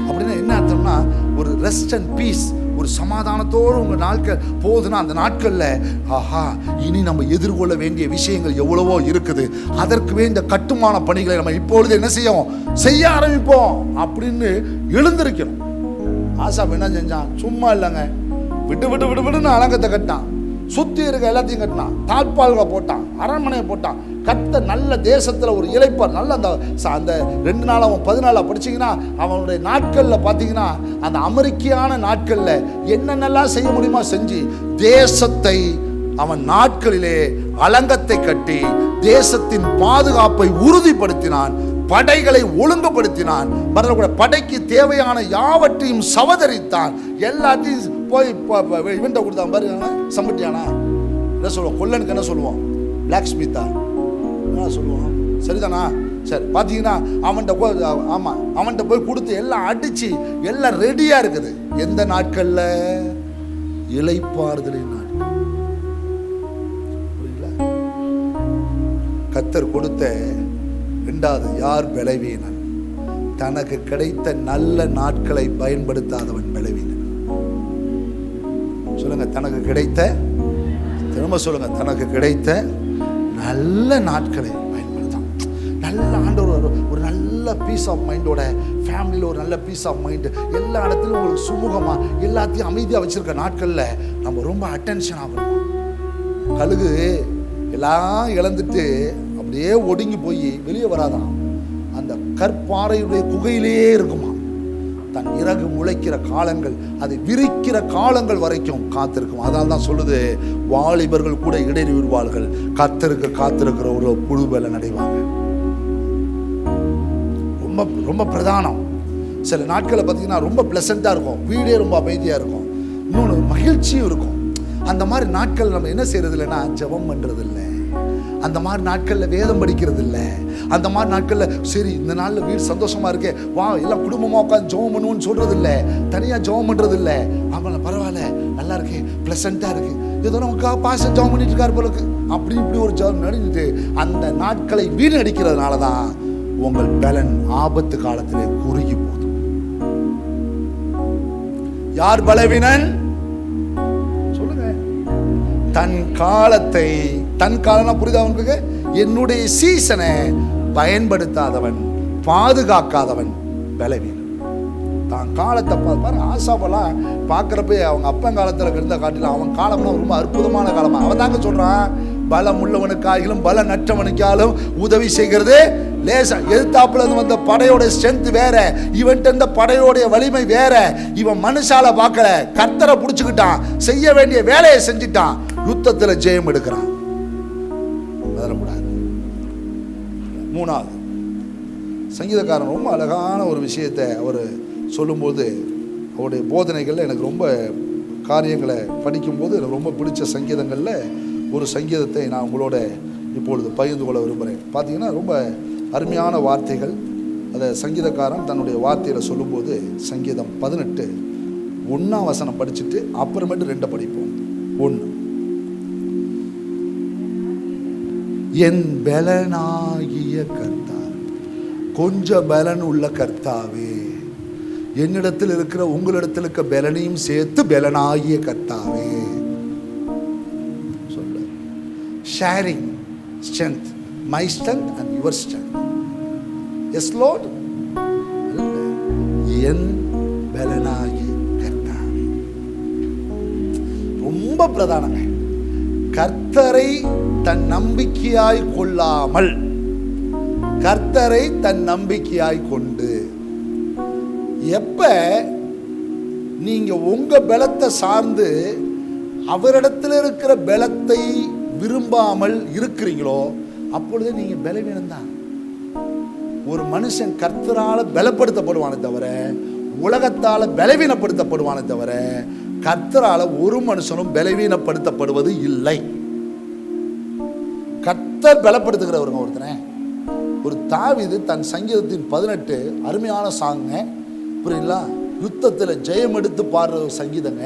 அப்படின்னா என்ன அர்த்தம்னா, ஒரு ரெஸ்ட் அண்ட் பீஸ், ஒரு சமாதானத்தோடு உங்கள் நாட்கள் போகுதுன்னா அந்த நாட்களில் ஆஹா, இனி நம்ம எதிர்கொள்ள வேண்டிய விஷயங்கள் எவ்வளவோ இருக்குது, அதற்கு வேண்டிய கட்டுமான பணிகளை நம்ம இப்பொழுது என்ன செய்ய ஆரம்பிப்போம் அப்படின்னு எழுந்திருக்கணும். ஆசாப் என்ன செஞ்சான்? சும்மா இல்லைங்க, விட்டு அலங்கத்தை கட்டினான், சுத்தி இருக்க எல்லாத்தையும் கட்டினான், தாழ்பால்களை போட்டான், அரண்மனையை போட்டான். கத்த நல்ல தேசத்துல ஒரு இளைப்பார் நல்ல அந்த 2 நாள் அவன் 14 படிச்சீங்கன்னா அவனுடைய நாட்கள்ல பாத்தீங்கன்னா அந்த அமெரிக்கையான நாட்கள்ல என்னென்னலாம் செய்ய முடியுமா செஞ்சு தேசத்தை அவன் நாட்களிலே அலங்கத்தை கட்டி தேசத்தின் பாதுகாப்பை உறுதிப்படுத்தினான், படைகளை ஒழுங்குபடுத்தினான், படைக்கு தேவையான யாவற்றையும் சவதரித்தான். எல்லாத்தையும் போய் இவன்ட்ட கொடுத்தான். பாருங்க, சம்பட்டியானா என்ன சொல்லுவோம், கொல்லனுக்கு என்ன சொல்லுவோம், பிளாக் ஸ்மித்தா என்ன சொல்லுவோம், சரிதானா? சரி, பார்த்தீங்கன்னா அவன்கிட்ட போய் கொடுத்து எல்லாம் அடிச்சு எல்லாம் ரெடியா இருக்குது. எந்த நாட்கள்ல? இளைப்பாறுதலின் நாட்கள். கர்த்தர் கொடுத்த 2வது, யார் பலவீனன்? தனக்கு கிடைத்த நல்ல நாட்களை பயன்படுத்தாதவன் பலவீனன். சொல்லுங்க, தனக்கு கிடைத்த, திரும்ப சொல்லுங்க, தனக்கு கிடைத்த நல்ல நாட்களை பயன்படுத்தான். நல்ல ஆண்டவர் ஒரு நல்ல பீஸ் ஆஃப் மைண்டோட ஃபேமிலியில் ஒரு நல்ல பீஸ் ஆஃப் மைண்டு, எல்லா இடத்துலையும் உங்களுக்கு சுமூகமாக எல்லாத்தையும் அமைதியாக வச்சிருக்க நாட்களில் நம்ம ரொம்ப அட்டென்ஷன் ஆகணும். கழுகு எல்லாம் இழந்துட்டு அப்படியே ஒடுங்கி போய் வெளியே வராதான், அந்த கற்பாறையுடைய குகையிலேயே இருக்குமா. தன் இறகு முளைக்கிற காலங்கள், அதை விரிக்கிற காலங்கள் வரைக்கும் காத்திருக்கும். அதனால தான் சொல்லுது, வாலிபர்கள் கூட இடைநிறுவார்கள், கர்த்தருக்கு காத்திருக்கிற ஒரு புழுபல நடைவாங்க. ரொம்ப ரொம்ப பிரதானம். சில நாட்களை பார்த்தீங்கன்னா ரொம்ப பிளசண்டாக இருக்கும், வீடே ரொம்ப அமைதியாக இருக்கும், இன்னொன்று மகிழ்ச்சியும் இருக்கும். அந்த மாதிரி நாட்கள் நம்ம என்ன செய்யறது இல்லைன்னா ஜெபம் பண்ணுறது இல்லை, அந்த மாதிரி நாட்களில் வேதம் படிக்கிறது இல்லை, அந்த மாதிரி நாட்களில் சரி இந்த நாளில் வீடு சந்தோஷமாக இருக்கே வா எல்லாம் குடும்பமாக உட்காந்து ஜெபம் பண்ணுவோன்னு சொல்கிறது இல்லை, தனியாக ஜெபம் பண்ணுறது இல்லை. ஆமாம், பரவாயில்ல, நல்லா இருக்கு, ப்ளசண்ட்டாக இருக்குது, ஏதோ நமக்காக பாசம் ஜெபம் பண்ணிட்டு இருக்காரு போல இருக்கு, அப்படி இப்படி ஒரு ஜெபம் நடந்துட்டு அந்த நாட்களை வீணடிக்கிறதுனால தான் உங்கள் பலன் ஆபத்து காலத்திலே குறுகி போதும். யார் பலவீனன் சொல்லுங்க? தன் காலத்தை, தன் காலம் புரியுதா உங்களுக்கு? என்னுடைய சீசனை பயன்படுத்தாதவன், பாதுகாக்காதவன் பலவீனன். தான் காலத்தை பாரு. ஆசாவெல்லாம் பார்க்குறப்ப அவங்க அப்பன் காலத்தில் இருந்த காட்டிலும் அவன் காலம்லாம் ரொம்ப அற்புதமான காலமா. அவன் தாங்க சொல்றான், பலம் உள்ளவனுக்காகிலும் பல நற்றவனுக்காலும் உதவி செய்கிறது லேசா. எதிர்த்தாப்புல வந்த படையோட ஸ்ட்ரென்த் வேற, இவன்ட்டு இருந்த படையோடைய வலிமை வேற. இவன் மனுஷால பார்க்கல, கர்த்தரை பிடிச்சுக்கிட்டான், செய்ய வேண்டிய வேலையை செஞ்சுட்டான், யுத்தத்தில் ஜெயம் எடுக்கிறான். கூடாது. மூணாவது, சங்கீதக்காரன் ரொம்ப அழகான ஒரு விஷயத்தை அவர் சொல்லும்போது, அவருடைய போதனைகளில் எனக்கு ரொம்ப காரியங்களை படிக்கும்போது எனக்கு ரொம்ப பிடிச்ச சங்கீதங்களில் ஒரு சங்கீதத்தை நான் உங்களோட இப்பொழுது பகிர்ந்து கொள்ள விரும்புகிறேன். பார்த்தீங்கன்னா ரொம்ப அருமையான வார்த்தைகள். அதை சங்கீதக்காரன் தன்னுடைய வார்த்தையில் சொல்லும்போது, சங்கீதம் 18:1 படிச்சுட்டு அப்புறமேட்டு 2 படிப்போம். 1, என் பலனாகிய கர்த்தா, கொஞ்சம் பலன் உள்ள கர்த்தாவே, என்னிடத்தில் இருக்கிற உங்களிடத்தில் இருக்க பலனையும் சேர்த்து பலனாகிய கர்த்தாவே சொல்ல. Sharing strength, my strength and your strength. Yes lord, என் பலனாகிய கர்த்தாவே. ரொம்ப பிரதானங்க. கர்த்தரை தன் நம்பிக்கையாய் கொள்ளாமல், கர்த்தரை தன் நம்பிக்கையாய் கொண்டு, எப்ப நீங்க உங்க பலத்தை சார்ந்து அவரிடத்தில் இருக்கிற பலத்தை விரும்பாமல் இருக்கிறீங்களோ அப்பொழுது நீங்க பலவீனம் தான். ஒரு மனுஷன் கர்த்தரால பலப்படுத்தப்படுவானே தவிர உலகத்தால பலவீனப்படுத்தப்படுவானே தவிர கர்த்தரால ஒரு மனுஷனும் பலவீனப்படுத்தப்படுவது இல்லை. கர்த்தர் பலப்படுத்துகிறவருங்க ஒருத்தனை. ஒரு தாவீது தன் சங்கீதத்தின் 18 அருமையான சாங்க, புரியுங்களா? யுத்தத்தில் ஜெயம் எடுத்து பாடுற ஒரு சங்கீதங்க,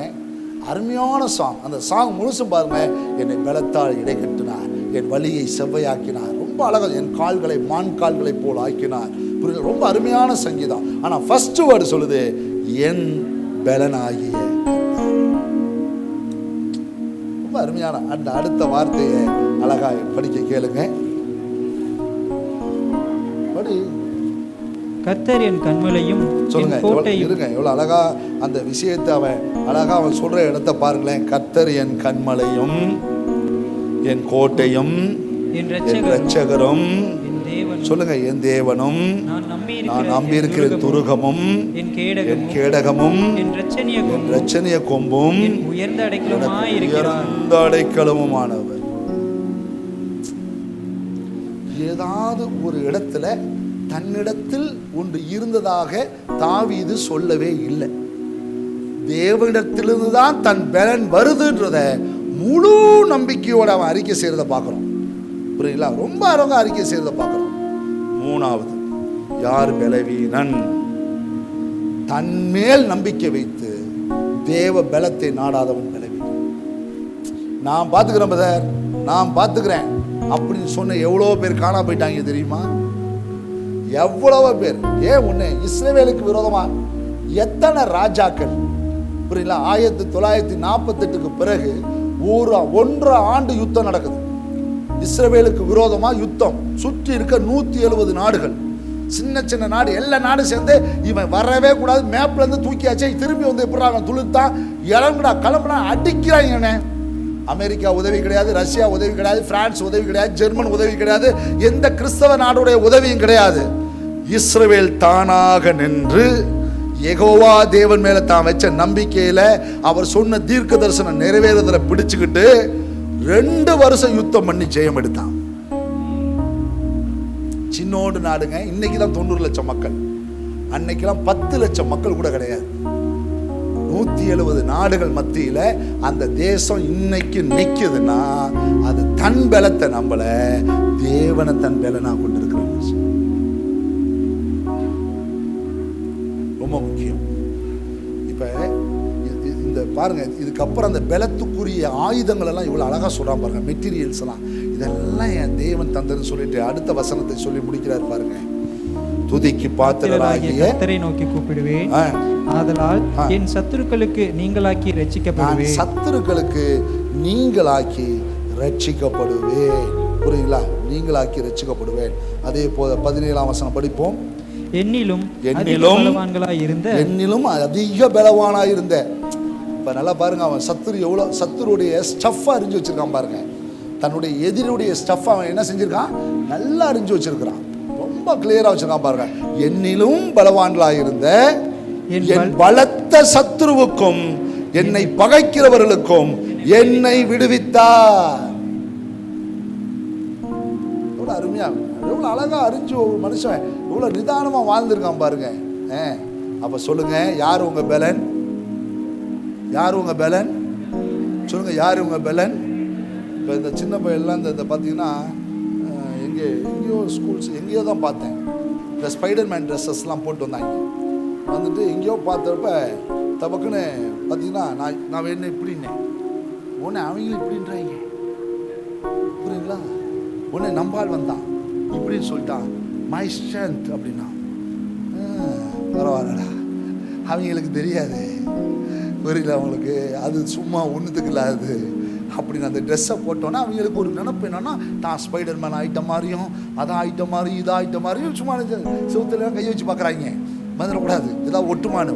அருமையான சாங். அந்த சாங் முழுசும் பாருங்க. என்னை பலத்தால் இடை கட்டினார், என் வழியை செவ்வையாக்கினார், ரொம்ப அழகா என் கால்களை மான் கால்களை போல் ஆக்கினார். புரியுது? ரொம்ப அருமையான சங்கீதம். ஆனா ஃபர்ஸ்ட் வேர்டு சொல்லுது, என் பலனாகிய. ரொம்ப அருமையான அந்த அடுத்த வார்த்தையை அழகா படிக்க கேளுங்க. படி. கர்த்தர் என் கண்மலையும் சொல்லுங்க. இருங்க, எவ்வளவு அழகா அந்த விஷயத்தை அவன் சொல்ற இடத்தை பாருங்களேன். கர்த்தர் என் கண்மலையும் என் கோட்டையும் என் இரட்சகரும், சொல்லுங்க, என் தேவனும், நான் நம்பியிருக்கிற துருகமும், என் கேடகமும், என் இரட்சணிய கொம்பும், உயர்ந்த அடைக்கலமுமானவர். ஏதாவது ஒரு இடத்துல தன்னிடத்தில் ஒன்று இருந்ததாக தாவீது சொல்லவே இல்லை. தேவனிடத்திலிருந்து தான் தன் பலன் வருதுன்றத முழு நம்பிக்கையோட அவன் அறிக்கை செய்யறத பார்க்கிறோம். புரியுங்களா? ரொம்ப அழகா அறிக்கை செய்யறத பார்க்கிறோம். மூணாவது, யார் பலவீனன்? தன்மேல் நம்பிக்கை வைத்து தேவ பலத்தை நாடாதவன் பலவீனன். நான் பார்த்துக்கிறேன் பிரதர், நான் பார்த்துக்கிறேன் அப்படின்னு சொன்ன எவ்வளோ பேர் காணா போயிட்டாங்க தெரியுமா? எவ்வளவு பேர். ஏன் ஒண்ணு, இஸ்ரவேலுக்கு விரோதமா எத்தனை ராஜாக்கள், புரியல? 1948 பிறகு 1.5 ஆண்டு யுத்தம் நடக்குது. இஸ்ரவேலுக்கு விரோதமா யுத்தம். சுற்றி இருக்க 170 நாடுகள், சின்ன சின்ன நாடு, எல்லா நாடும் சேர்ந்து இவன் வரவே கூடாது, மேப்ல இருந்து தூக்கியாச்சே, திரும்பி வந்து எப்படி துளுத்தான் இளங்கடா கிளம்புனா அடிக்கிறாங்க. அமெரிக்கா உதவி கிடையாது, ரஷ்யா உதவி கிடையாது, பிரான்ஸ் உதவி கிடையாது, ஜெர்மன் உதவி கிடையாது, எந்த கிறிஸ்தவ நாடுடைய உதவியும் கிடையாது. இஸ்ரவேல் தானாக நின்று யெகோவா தேவன் மேல தான் வச்ச நம்பிக்கையில அவர் சொன்ன தீர்க்க தரிசனம் நிறைவேறதுல பிடிச்சுக்கிட்டு 2 வருஷம் யுத்தம் பண்ணி ஜெயம் எடுத்தான். சின்னோடு நாடுங்க. இன்னைக்குதான் 90 லட்சம் மக்கள், அன்னைக்கெல்லாம் 10 லட்சம் மக்கள் கூட கிடையாது. 170 நாடுகள் மத்தியில அந்த தேசம் இன்னைக்கு நிக்குதுன்னா அது தன் பலத்தை நம்பல, தேவனை தன் பலனா கொண்டிருக்கிற ரொம்ப முக்கியம். இப்ப இந்த பாருங்க, இதுக்கப்புறம் அந்த பலத்துக்குரிய ஆயுதங்கள் எல்லாம் இவ்வளவு அழகா சொல்றான் பாருங்க. மெட்டீரியல்ஸ் எல்லாம் இதெல்லாம் என் தேவன் தந்தன்னு சொல்லிட்டு அடுத்த வசனத்தை சொல்லி முடிக்கிறார் பாருங்க. துதிக்கு பாத்திரராகிய கர்த்தரை நோக்கி கூப்பிடுவேன். ஆதலால் என் சத்துருக்களுக்கு நீங்களாக்கி ரட்சிக்கப்படுவேன். சத்துருக்களுக்கு நீங்களாக்கி ரட்சிக்கப்படுவேன். புரியுங்களா? நீங்களாக்கி ரட்சிக்கப்படுவேன். அதே போல 17ஆம் வசனம் படிப்போம். என்னிலும் அதிக பலவானாய் இருந்த. இப்ப நல்லா பாருங்க, அவன் சத்துருடைய ஸ்டஃப் அறிஞ்சு வச்சிருக்கான் பாருங்க. தன்னுடைய எதிரியுடைய ஸ்டஃப் அவன் என்ன செஞ்சிருக்கான்? நல்லா அறிஞ்சு வச்சிருக்கான். ரொம்ப கிளியரா வச்சிருக்கான் பாருங்க. என்னிலும் பலவான்களாய் இருந்த என் பலத்த சத்துருவுக்கும் என்னை பகைக்கிறவர்களுக்கும் என்னை விடுவித்தார். எவ்வளவு அருமையா, எவ்வளவு அழகா அறிஞ்சு ஒரு மனுஷன் எவ்வளவு நிதானமா வாழ்ந்திருக்கான் பாருங்க. அப்ப சொல்லுங்க, யார் உங்க பலன்? யார் உங்க பலன்? சொல்லுங்க, யார் உங்க பலன்? இப்போ இந்த சின்ன பையன்லாம் இந்த பார்த்தீங்கன்னா எங்கேயோ ஸ்கூல்ஸ் எங்கேயோ தான் பார்த்தேன். இந்த ஸ்பைடர்மேன் ட்ரெஸ்ஸஸ்லாம் போட்டு வந்தாங்க. வந்துட்டு எங்கேயோ பார்த்தப்ப தபக்குன்னு பார்த்தீங்கன்னா நான் வேணும் இப்படின்னேன். உடனே அவங்களும் இப்படின்றாங்க. புரியுங்களா? உடனே நம்பால் வந்தான், இப்படின்னு சொல்லிட்டான், மை ஸ்ட்ரென்த் அப்படின்னா. பரவாயில்லடா, அவங்களுக்கு தெரியாது. புரியல அவங்களுக்கு, அது சும்மா ஒன்றுத்துக்கு இல்லாது அப்படின்னு அந்த ட்ரெஸ்ஸை போட்டோன்னா அவங்களுக்கு ஒரு நினப்பு என்னன்னா, தான் ஸ்பைடர்மேன் ஆகிட்ட மாதிரியும் அதான் ஆகிட்ட மாதிரி இதாக ஆகிட்ட மாதிரியும் சும்மா செவுத்துல கையை வச்சு பார்க்குறாங்க. வந்துடக்கூடாது, ஏதாவது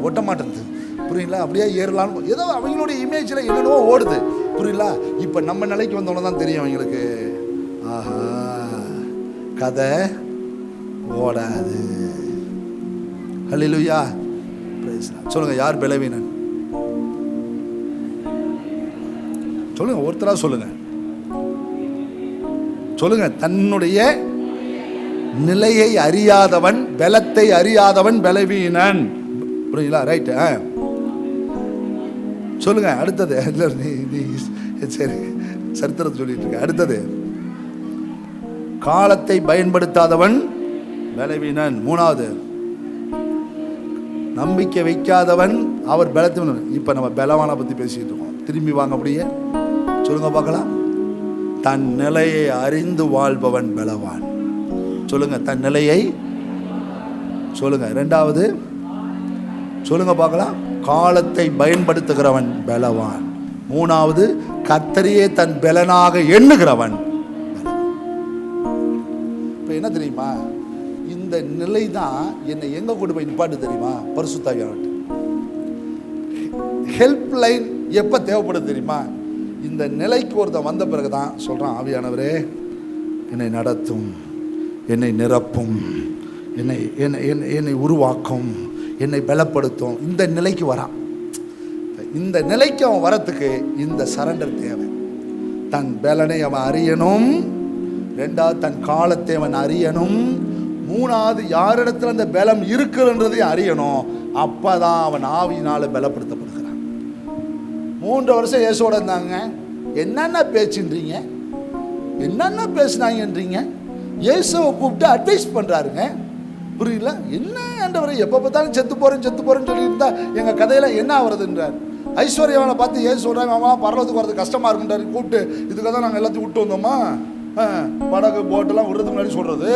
ஒட்ட மாட்டேங்குது. புரியுங்களா? அப்படியே ஏறலான்னு ஏதோ அவங்களுடைய இமேஜில் என்னென்னவோ ஓடுது. புரியல? இப்போ நம்ம நிலைக்கு வந்தோன்னு தான் தெரியும் அவங்களுக்கு, ஆஹா கதை ஓடாது. ஹல்லேலூயா. சொல்லுங்க, யார் பலவீனன்? சொல்லுங்க, ஒருத்தரா சொல்லுங்க. சொல்லுங்க, தன்னுடைய நிலையை அறியாதவன், பலத்தை அறியாதவன் பலவீனன். புரியுங்களா? ரைட். சொல்லுங்க அடுத்தது. சரி, சரித்திரத்தை சொல்லிட்டு இருக்க. அடுத்தது, காலத்தை பயன்படுத்தாதவன் பலவீனன். மூணாவது, நம்பிக்கை வைக்காதவன் அவர் பலத்தின். இப்ப நம்ம பலவான பத்தி பேசிட்டு இருக்கோம். திரும்பி வாங்க, அப்படியே சொல்லுங்க பார்க்கலாம். தன் நிலையை அறிந்து வாழ்பவன் பலவான். சொல்லுங்க, தன் நிலையை சொல்லுங்க. இரண்டாவது சொல்லுங்க பார்க்கலாம், காலத்தை பயன்படுத்துகிறவன் பலவான். மூணாவது, கர்த்தரையே தன் பலனாக எண்ணுகிறவன். இப்ப என்ன தெரியுமா, இந்த நிலை தான் என்னை எங்க கொண்டு போய் நிப்பாட்டு தெரியுமா? பரிசுத்த ஆவியானவர் ஹெல்ப் லைன் எப்ப தேவைப்படுது தெரியுமா? இந்த நிலைக்கு ஒருத்தன் வந்த பிறகுதான் சொல்றான், ஆவியானவரே என்னை நடத்தும், என்னை நிரப்பும், என்னை உருவாக்கும், என்னை பலப்படுத்தும். இந்த நிலைக்கு வரான். இந்த நிலைக்கு அவன் வரத்துக்கு இந்த சரண்டர் தேவை. தன் பலனை அவன் அறியணும். ரெண்டாவது, தன் காலத்தை அவன் அறியணும். மூணாவது, யாரிடத்துல அந்த பலம் இருக்குன்றதையும் அறியணும். அப்பதான் அவன் ஆவியினால பலப்படுத்தப்படுகிறான். 3 வருஷம் இயேசுவோட இருந்தாங்க. என்னென்ன பேச்சுன்றீங்க, என்னென்ன பேசினாங்கன்றீங்க. இயேசுவை கூப்பிட்டு அட்வைஸ் பண்றாருங்க. புரியல? என்ன ஆண்டவரே, எப்போ பார்த்தாலும் செத்து போறேன்னு சொல்லியிருந்தா எங்க கதையில என்ன ஆகுறதுன்றார். ஐஸ்வர்யவனை பார்த்து ஏன் சொல்றாங்க, அவன் பரலோகத்துக்கு வரது கஷ்டமா இருக்குன்றாரு. கூப்பிட்டு இதுக்காக தான் நாங்கள் எல்லாத்தையும் விட்டு வந்தோமா, படகு போட்டெல்லாம் விடுறதுக்கு முன்னாடி சொல்றது,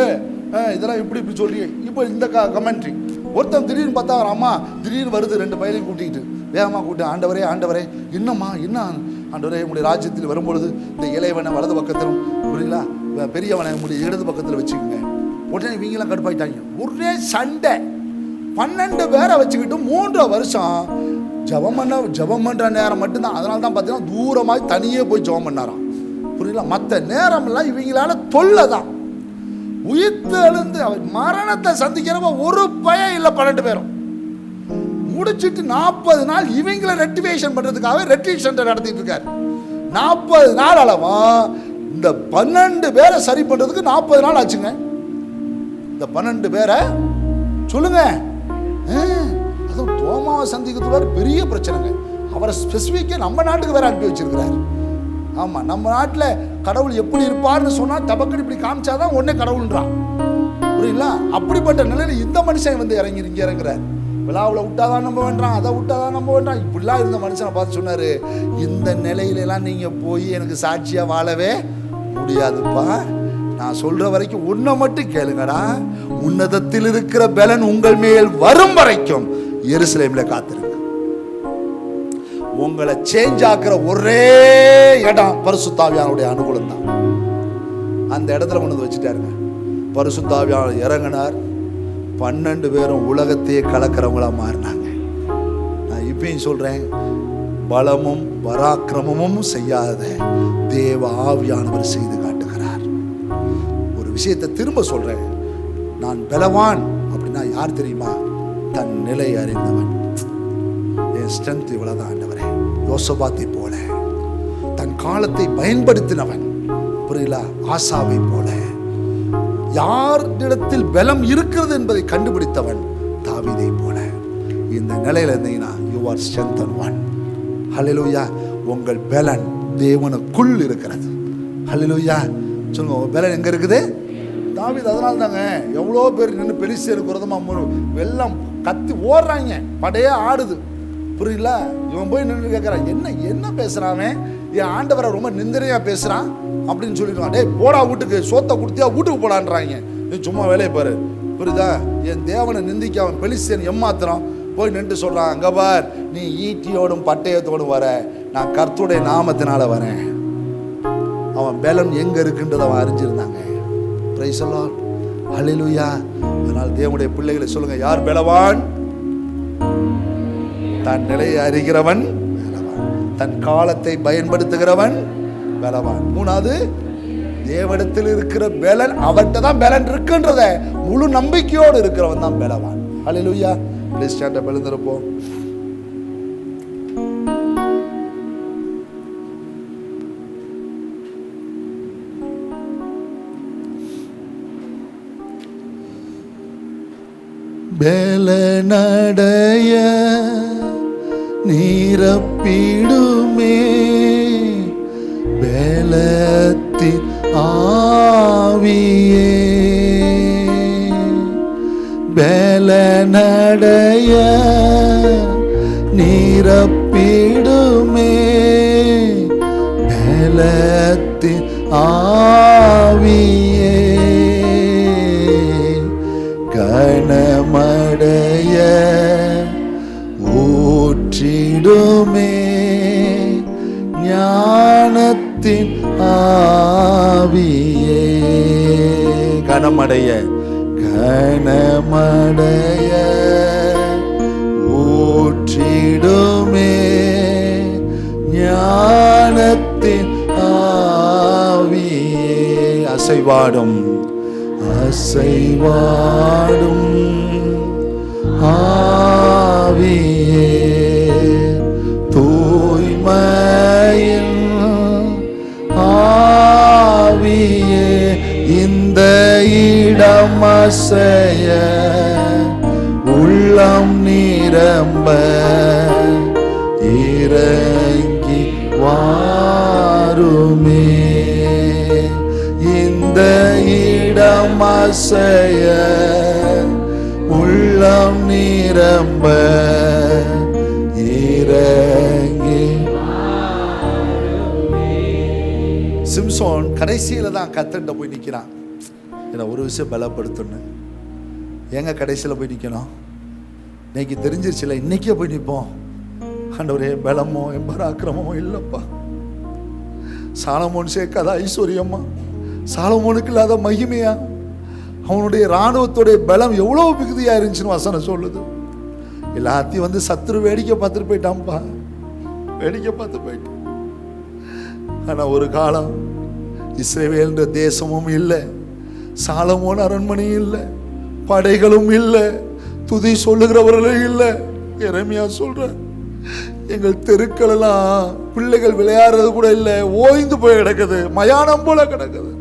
இதெல்லாம் இப்படி சொல்லி இப்போ இந்த கமெண்ட்ரி. ஒருத்தன் திடீர்னு பார்த்தா அவர் அம்மா திடீர்னு வருது, 2 பையனையும் கூட்டிக்கிட்டு வேகமாக கூப்பிட்டு, ஆண்டவரே என்னம்மா என்ன ஆண்டவரே, உங்களுடைய ராஜ்யத்தில் வரும்பொழுது இந்த இளையவனை வலது பக்கத்திலும், புரியுங்களா, பெரியவனை உங்களுடைய இடது பக்கத்தில் வச்சுக்கோங்க. உடனே இவங்கெல்லாம் கடுப்பாயிட்டாங்க. ஒரே சண்டை. 12 பேரை வச்சுக்கிட்டு 3 வருஷம் ஜபம் பண்ணுற நேரம் மட்டும்தான். அதனால தான் பார்த்தீங்கன்னா தூரமாக தனியே போய் ஜபம் பண்ணாராம். புரியல? மற்ற நேரம்லாம் இவங்களால தொல்லை தான். உயிர்த்து எழுந்து அவர் மரணத்தை சந்திக்கிறப்ப ஒரு பயம் இல்லை. 12 பேரும் முடிச்சுட்டு 40 நாள் இவங்களை ரெக்டிஃபிகேஷன் பண்றதுக்காக ரெட்ரீட் சென்டர் நடத்திட்டு இருக்காரு. 40 நாள் அளவா இந்த 12 பேரை சரி பண்றதுக்கு 40 நாள் ஆச்சுங்க. இந்த 12 பேரை சொல்லுங்க. அதுவும் தோமாவை சந்திக்கிறதுக்கு பெரிய பிரச்சனைங்க. அவரை ஸ்பெசிஃபிக்காக நம்ம நாட்டுக்கு வேற அனுப்பி வச்சிருக்கிறார். ஆமா, நம்ம நாட்டில் கடவுள் எப்படி இருப்பார்னு சொன்னா டபக்குன்னு இப்படி காமிச்சாதான் உடனே கடவுள்ன்றான். புரியுங்களா? அப்படிப்பட்ட நிலையில இந்த மனுஷன் வந்து இங்க இறங்குறார். விழாவில் விட்டாதான் நம்ப வேண்டாம், அதை விட்டாதான் நம்ப வேண்டாம், இப்படிலாம் இருந்த மனுஷனை பார்த்து சொன்னாரு, இந்த நிலையிலலாம் நீங்க போய் எனக்கு சாட்சியா வாழவே முடியாதுப்பா. நான் சொல்ற வரைக்கும் உன்னை மட்டும் கேளுங்கடா. உன்னதத்தில் இருக்கிற பலன் உங்கள் மேல் வரும் வரைக்கும் எருசலேம்ல காத்திருக்கு. உங்களை சேஞ்ச் ஆக்குற ஒரே இடம் பரிசுத்த ஆவியானுடைய அனுகூலம் தான். அந்த இடத்துல கொண்டு வந்து வச்சுட்டாருங்க. பரிசுத்த ஆவியானவர் இறங்கினார். 12 பேரும் உலகத்தையே கலக்கிறவங்களா மாறினாங்க. நான் இப்பயும் சொல்றேன், பலமும் பராக்கிரமமும் செய்யாத தேவ ஆவியானவர் செய்து காட்டுகிறார். ஒரு விஷயத்தை திரும்ப சொல்றேன், நான் பலவான் அப்படின்னா யார் தெரியுமா? தன் நிலை அறிந்தவன். என் ஸ்ட்ரென்த் இவ்வளவுதான் ஆண்டவரே. யோசபாத்தை போல தன் காலத்தை பயன்படுத்தினவன். புரியல? ஆசாவை போல யாரிடத்தில் பலம் இருக்கிறது என்பதை கண்டுபிடித்தவன் தாவீதை போல. இந்த நிலையில இருந்தீங்கன்னா you are strengthened one. ஹல்லேலூயா. உங்கள் பலன் தேவனுக்குள் இருக்கிறது. ஹல்லேலூயா. சொல்லுங்க, உங்க பலன் எங்க இருக்குது? தாவீது. அதனால தாங்க எவ்வளோ பேர் நின்று பெலிஸ்தியருக்கு விரோதமா வெள்ளம் கத்தி ஓடுறாங்க, படையே ஆடுது. புரியல? இவன் போய் நின்று கேட்கறான், என்ன பேசுறான் என் ஆண்டவரை ரொம்ப நிந்தனையா பேசுறான் அப்படின்னு சொல்லிடுவான். டேய் போடா வீட்டுக்கு, சோத்தை கொடுத்தியா வீட்டுக்கு போடான்றாங்க. நீ சும்மா வேலையை பாரு. புரியுதா? என் தேவனை நிந்திக்க அவன் பெலிஸ்தியன் ஏமாத்துறான். போய் நின்று சொல்றான், அங்க பார், நீ ஈட்டியோடும் பட்டயத்தோடும் வர, நான் கர்த்தருடைய நாமத்தினால வரேன். அவன் பலன் எங்க இருக்குன்றதை அவன் அறிஞ்சிருந்தாங்க. Praise the Lord. ஹல்லேலூயா. அதனால் தேவனுடைய பிள்ளைகளை சொல்லுங்க, யார் பலவான்? தன் நிலையை அறிகிறவன் பலவான். தன் காலத்தை பயன்படுத்துகிறவன் பலவான். 3வது, தேவனிடத்தில் இருக்கிற பலன், அவர்கிட்ட தான் பலன் இருக்குன்றத முழு நம்பிக்கையோடு இருக்கிறவன் தான் பலவான். ஹல்லேலூயா. Please stand up. எழுந்திருப்போம். பலனடைய நீரப்பிடுமே பலத்தின் ஆவியே. பலனடைய நீரப்பிடுமே பலத்தின் ஆவியே. கணமடைய ஊற்றிடுமே ஞானத்தின் ஆவியே. கணமடைய கணமடைய ஊற்றிடுமே ஞானத்தின் ஆவியே. அசைவாடும் அசைவாடும் ஆவியே. தூய்மையின் ஆவியே. இந்த இடம் அசைய உள்ளம் நிரம்ப இறங்கி வாருமே. இந்த இடம் அசைய உள்ளம் நிரம்ப இறங்கி. சிம்சோன் கடைசியில தான் கர்த்தர்கிட்ட போய் நிற்கிறான். என்ன ஒரு விஷயம் பலப்படுத்தணும். எங்க கடைசியில் போய் நிற்கணும்? இன்னைக்கு தெரிஞ்சிருச்சுல, இன்னைக்கே போய் நிற்போம். ஆண்டவரே, பலமோ பராக்கிரமோ இல்லப்பா. சாலமோன் சேர்க்காத ஐஸ்வர்யமா, சாலமோனுக்கு இல்லாத மகிமையா, அவனுடைய இராணுவத்துடைய பலம் எவ்வளவு மிகுதியா இருந்துச்சுன்னு வசனம் சொல்லுது. எல்லாத்தையும் வந்து சத்துரு வேடிக்கை பார்த்துட்டு போயிட்டான்ப்பா, வேடிக்கை பார்த்து போயிட்டான். ஆனா ஒரு காலம் இஸ்ரவேல் தேசமும் இல்லை, சாலமோன் அரண்மனையும் இல்லை, படைகளும் இல்லை, துதி சொல்லுகிறவர்களும் இல்லை. எரேமியா சொல்ற, எங்கள் தெருக்கள் எல்லாம் பிள்ளைகள் விளையாடுறது கூட இல்லை, ஓய்ந்து போய் கிடக்குது, மயானம் போல கிடக்குது.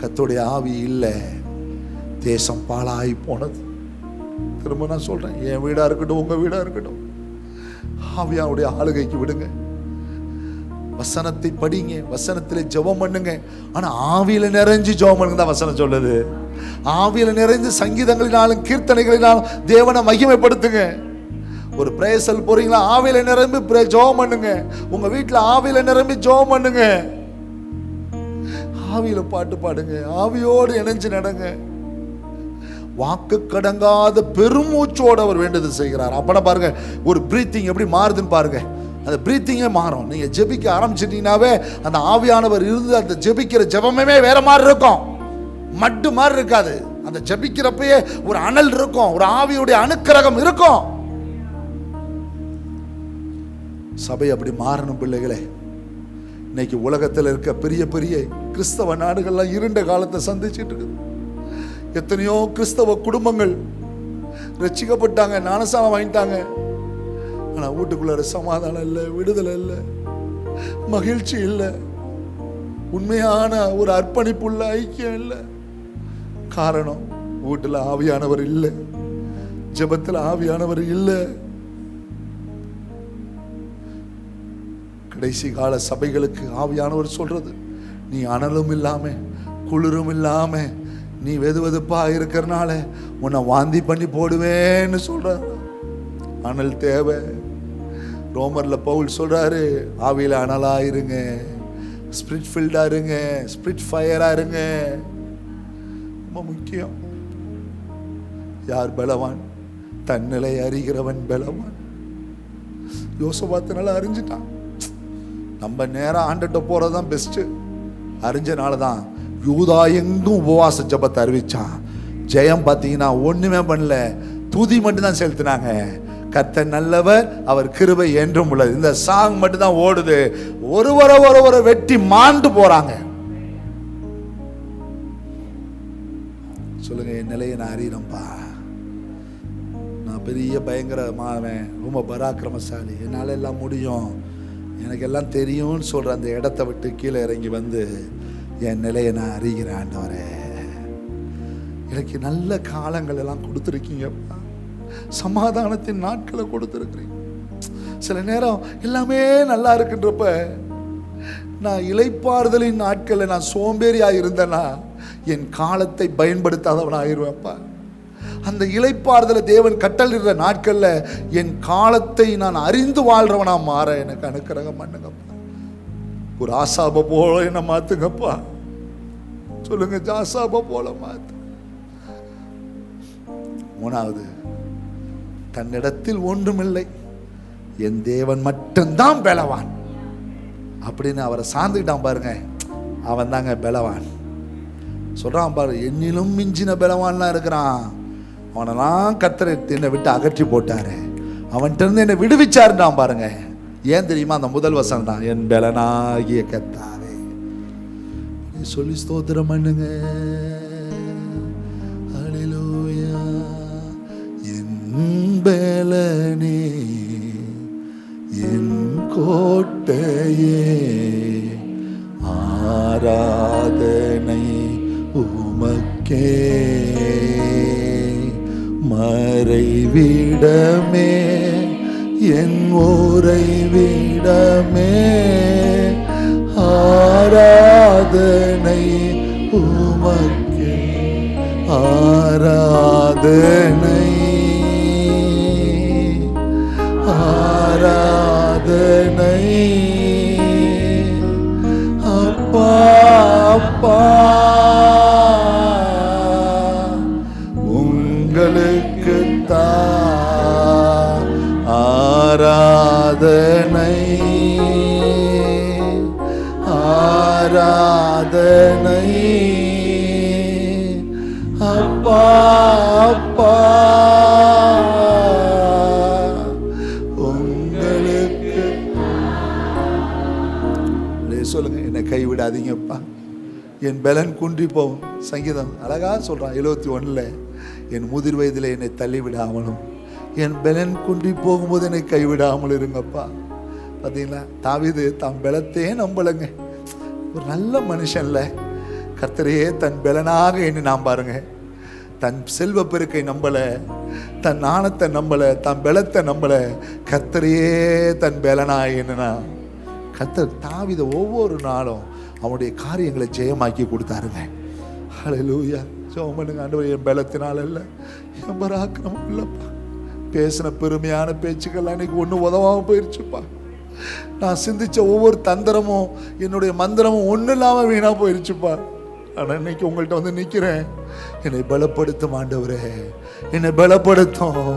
கர்த்தருடைய ஆவி இல்லை, தேசம் பாழாகி போனது. திரும்ப நான் சொல்றேன், என் வீடா இருக்கட்டும், உங்க வீடா இருக்கட்டும், ஆவியாவுடைய ஆளுகைக்கு விடுங்க. வசனத்தை படிங்க, வசனத்திலே ஜெபம் பண்ணுங்க. ஆனா ஆவியில நிறைஞ்சு ஜெபம் பண்ணுங்க தான் வசனம் சொல்லுது. ஆவியில நிறைஞ்சு சங்கீதங்களினாலும் கீர்த்தனைகளினாலும் தேவனை மகிமைப்படுத்துங்க. ஒரு பிரேசல் போறீங்களா, ஆவியில நிரம்பி ஜெபம் பண்ணுங்க. உங்க வீட்டுல ஆவியில நிரம்பி ஜெபம் பண்ணுங்க. ஆவியில பாட்டு பாடுங்க, ஆவியோடு இணைஞ்சு நடங்க. வாக்கு கடங்காத பெருமூச்சோடு அவர் வேண்டுதல் செய்கிறார். அப்பனா பாருங்க ஒரு பிரீத்திங் எப்படி மாறுதுன்னு பாருங்க. அந்த பிரீத்திங்கே மாறும். நீங்க ஜெபிக்க ஆரம்பிச்சிட்டீங்கன்னாவே அந்த ஆவியானவர் இருந்து அந்த ஜெபிக்கிற ஜெபமே வேற மாதிரி இருக்கும், மட்டு மாதிரி இருக்காது. அந்த ஜெபிக்கிறப்பயே ஒரு அனல் இருக்கும், ஒரு ஆவியுடைய அனுக்கிரகம் இருக்கும். சபை அப்படி மாறணும் பிள்ளைகளே. இன்னைக்கு உலகத்தில் இருக்க பெரிய பெரிய கிறிஸ்தவ நாடுகள்லாம் இருண்ட காலத்தை சந்திச்சுட்டு இருக்குது. எத்தனையோ கிறிஸ்தவ குடும்பங்கள் ரட்சிக்கப்பட்டாங்க, ஞானஸ்நானம் வாங்கிட்டாங்க. ஆனா வீட்டுக்குள்ள சமாதானம் இல்லை, விடுதலை இல்லை, மகிழ்ச்சி இல்லை, உண்மையான ஒரு அர்ப்பணிப்புள்ள ஐக்கியம் இல்லை. காரணம், வீட்டுல ஆவியானவர் இல்லை, ஜெபத்தில் ஆவியானவர் இல்லை. கடைசி கால சபைகளுக்கு ஆவியானவர் சொல்றது, நீ அனலும் இல்லாம குளிரும் இல்லாம நீ வெதுவெதுப்பா இருக்கிறனால உன்னை வாந்தி பண்ணி போடுவேன்னு சொல்ற. அனல் தேவை. ரோமர்ல பவுல் சொல்றாரு, ஆவியில அனலா இருங்க, ஸ்பிரிட் ஃபீல்டா இருங்க, ஸ்பிரிட் ஃபயரா இருங்க. ரொம்ப முக்கியம். யார் பலவான்? தன்னிலை அறிகிறவன் பலவான். யோசபாத்து நல்லா அறிஞ்சிட்டான். நம்ம நேரம் ஆண்டுட்ட போறதுதான் பெஸ்ட். அறிஞ்சனாலதான் யூதா எங்கும் உபவாச ஜபத்தை அறிவிச்சான். ஜெயம் பார்த்தீங்கன்னா ஒண்ணுமே பண்ணல, துதி மட்டும் தான் செலுத்தினாங்க. கர்த்தர் நல்லவர், அவர் கிருபை என்றும் உள்ளது. இந்த சாங் மட்டும் தான் ஓடுது. ஒருவரை வெட்டி மாண்டு போறாங்க. சொல்லுங்க, என் நிலையை நான் அறியறேன்ப்பா, நான் பெரிய பயங்கரமானவன், ரொம்ப பராக்கிரமசாலி, என்னால் எல்லாம் முடியும், எனக்கு எல்லாம் தெரியும்னு சொல்ற அந்த இடத்தை விட்டு கீழே இறங்கி வந்து என் நிலையை நான் அறிகிறேன். ஆண்டவரே, எனக்கு நல்ல காலங்கள் எல்லாம் கொடுத்துருக்கீங்கப்பா, சமாதானத்தின் நாட்களை கொடுத்துருக்கிறீங்க. சில நேரம் எல்லாமே நல்லா இருக்குன்றப்ப நான் இளைப்பாறுதலின் நாட்களில் நான் சோம்பேறியா இருந்தேன்னா என் காலத்தை பயன்படுத்தாதவன் ஆயிடுவேன்ப்பா. அந்த இளைப்பாறுதலை தேவன் கட்டளிடுற நாட்கள்ல என் காலத்தை நான் அறிந்து வாழ்றவனா மாற எனக்கு அனுக்கிரகம் பண்ணுங்கப்பா. ஒரு ஆசாப போல என்ன மாத்துங்கப்பா. சொல்லுங்க, ஜாசாப போல மாத்து. மூணாவது, தன்னிடத்தில் ஒன்றுமில்லை, என் தேவன் மட்டும்தான் பலவான் அப்படின்னு அவரை சார்ந்துக்கிட்டான் பாருங்க. அவன் தாங்க பலவான். சொல்றான் பாரு, என்னிலும் மிஞ்சின பலவான்லாம் இருக்கிறான். அவனெல்லாம் கர்த்தர் என்னை விட்டு அகற்றி போட்டாரு, அவன்கிட்ட இருந்து என்னை விடுவிச்சாருன்றான் பாருங்க. ஏன் தெரியுமா? அந்த முதல் வசனம் தான், என் பலனாகிய கர்த்தாவே. சொல்லி ஸ்தோத்திரம் பண்ணுங்க. ஹல்லேலூயா. என் பலனே, என் கோட்டையே, ஆராதனை உமக்கே, மறைவிடமே, என் உறைவிடமே, ஆராதனை உமக்கே, ஆராதனை, ஆராதனை. அப்பா அப்பா, உங்களுக்குத்தான் ஆராதனை, ஆராதனை. அப்பா அப்பா, உங்களுக்கு. சொல்லுங்க, என்னை கைவிடாதீங்கப்பா, என் பலன் குன்றி போகும். சங்கீதம் அழகா சொல்றான் 71ல், என் முதிர் வயதில் என்னை தள்ளிவிடாமலும் என் பலன் குன்றி போகும்போது என்னை கைவிடாமல் இருங்கப்பா. பார்த்தீங்களா, தாவீது தன் பலத்தையே நம்பலைங்க. ஒரு நல்ல மனுஷன்ல, கர்த்தரையே தன் பலனாக எண்ணி நாம் பாருங்க. தன் செல்வ பெருக்கை நம்பல, தன் நாணத்தை நம்பல, தன் பலத்தை நம்பல, கர்த்தரையே தன் பலனாக எண்ணினா கர்த்தர் தாவீதை ஒவ்வொரு நாளும் அவனுடைய காரியங்களை ஜெயமாக்கி கொடுத்தாருங்க. ஹல்லேலூயா. ஜெபம் பண்ணுங்க, ஆண்டவரே என் பலத்தினால இல்லை, என் பராக்கிரமம் இல்லைப்பா. பேசின பெருமையான பேச்சுக்கள் அன்னைக்கு ஒன்றும் உதவாமல் போயிடுச்சுப்பா. நான் சிந்திச்ச ஒவ்வொரு தந்திரமும் என்னுடைய மந்திரமும் ஒன்றும் இல்லாமல் வீணாக போயிடுச்சுப்பா. ஆனால் இன்னைக்கு உங்கள்கிட்ட வந்து நிற்கிறேன். என்னை பலப்படுத்தும் ஆண்டவரே, என்னை பலப்படுத்தும்,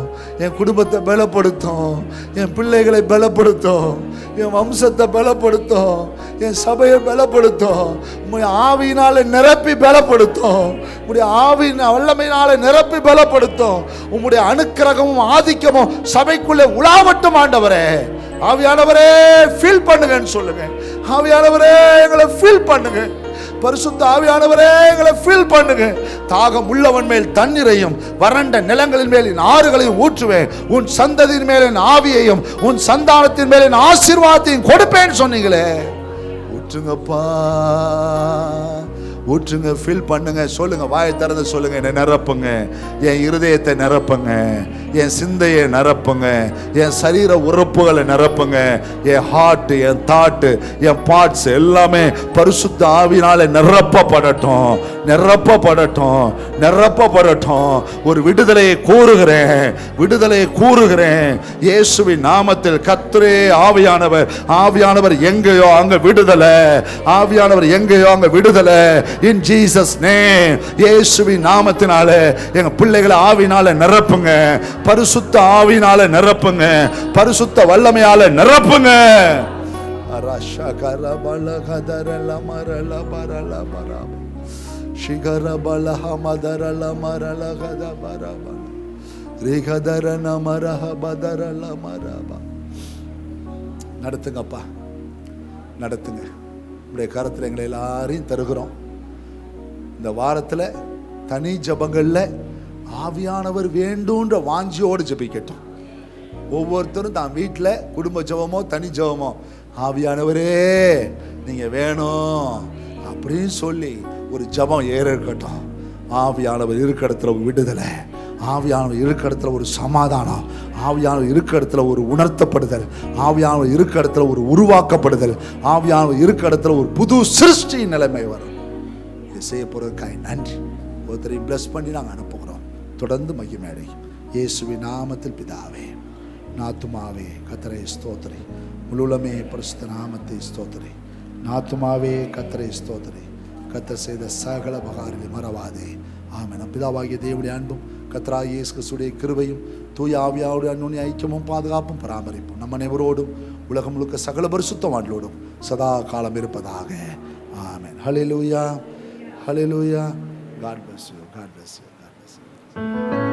என் குடும்பத்தை பலப்படுத்தும், என் பிள்ளைகளை பலப்படுத்தும், என் வம்சத்தை பலப்படுத்தும், என் சபையை பலப்படுத்தும். உங்களுடைய ஆவியினால நிரப்பி பலப்படுத்தும், உங்களுடைய ஆவியின் வல்லமையினால நிரப்பி பலப்படுத்தும். உங்களுடைய அனுக்கிரகமும் ஆதிக்கமும் சபைக்குள்ளே உலாவட்டும் ஆண்டவரே. ஆவியானவரே ஃபீல் பண்ணுங்கன்னு சொல்லுங்க. ஆவியானவரே எங்களை ஃபீல் பண்ணுங்க. பரிசுத்த ஆவியானவரே எங்களை ஃபீல் பண்ணுங்க. தாகம் உள்ளவன் மேல் தண்ணீரையும் வறண்ட நிலங்களின் மேல் ஆறுகளையும் ஊற்றுவேன். உன் சந்ததியின் மேல் என் ஆவியையும் உன் சந்தானத்தின் மேல் என் ஆசீர்வாதத்தையும் கொடுப்பேன்னு சொன்னீங்களே. ஊற்றுங்கப்பா, ஊற்றுங்க, ஃபீல் பண்ணுங்க. சொல்லுங்க, வாயை திறந்து சொல்லுங்க. என்னை நிரப்புங்க, என் இருதயத்தை நிரப்புங்க, என் சிந்தையை நிரப்புங்க, என் சரீர உறுப்புகளை நிரப்புங்க, என் ஹார்ட், என் தாட்டு, என் பார்ட்ஸ் எல்லாமே பரிசுத்த ஆவியினால நிரப்பப்படட்டும், நிரப்பப்படட்டும், நிரப்பப்படட்டும். ஒரு விடுதலையை கூறுகிறேன், விடுதலையை கூறுகிறேன் இயேசுவின் நாமத்தில். கர்த்தரே ஆவியானவர், ஆவியானவர் எங்கேயோ அங்க விடுதலை, ஆவியானவர் எங்கேயோ அங்க விடுதலை. இன் ஜீசஸ் நேம், இயேசுவின் நாமத்தினால எங்க பிள்ளைகளை ஆவியினால நிரப்புங்க, பரிசுத்த ஆவியினால நிரப்புங்க, பரிசுத்த வல்லமையால நிரப்புங்க. நடத்துங்கப்பா, நடத்துங்க. உடைய கரத்தில் எங்களை எல்லாரையும் தருகிறோம். இந்த வாரத்தில் தனி ஜபங்களில் ஆவியானவர் வேண்டும்ன்ற வாஞ்சியோடு ஜபிக்கட்டும். ஒவ்வொருத்தரும் தான் வீட்டில் குடும்ப ஜபமோ தனி ஜபமோ, ஆவியானவரே நீங்கள் வேணும் அப்படின்னு சொல்லி ஒரு ஜபம் இருக்கட்டும். ஆவியானவர் இருக்கிற இடத்துல ஒரு விடுதலை, ஆவியானவர் இருக்கிற இடத்துல ஒரு சமாதானம், ஆவியானவர் இருக்கிற இடத்துல ஒரு உணர்த்தப்படுதல், ஆவியானவர் இருக்கிற இடத்துல ஒரு உருவாக்கப்படுதல், ஆவியானவர் இருக்கிற இடத்துல ஒரு புது சிருஷ்டி நிலைமை வரும். இதை செய்ய போறதுக்காக நன்றி. ஒருத்தரையும் பிளஸ் பண்ணி நாங்கள் அனுப்புகிறோம். தொடர்ந்து மகிமை இயேசுவின் நாமத்தில் பிதாவே. நாத்துமாவே கர்த்தரை ஸ்தோத்திரி, முழுலமே பரிசுத்த நாமத்தை ஸ்தோத்திரி. நாத்துமாவே கர்த்தரை ஸ்தோத்திரி, கர்த்தர் செய்த சகல உபகாரங்களை மறவாதே. ஆமென். பிதாவாகிய தேவனுடைய அன்பும் கர்த்தராகிய இயேசு கிறிஸ்துவின் கிருபையும் தூய ஆவியாருடைய அன்னுடைய ஐக்கியமும் பாதுகாப்பும் பராமரிப்பும் நம்ம அனைவரோடும் உலகம் முழுக்க சகல பரிசுத்தவான்களோடும் சதா காலம் இருப்பதாக. ஆமென். ஹல்லேலூயா, ஹல்லேலூயா. God bless you. God bless you. God bless you.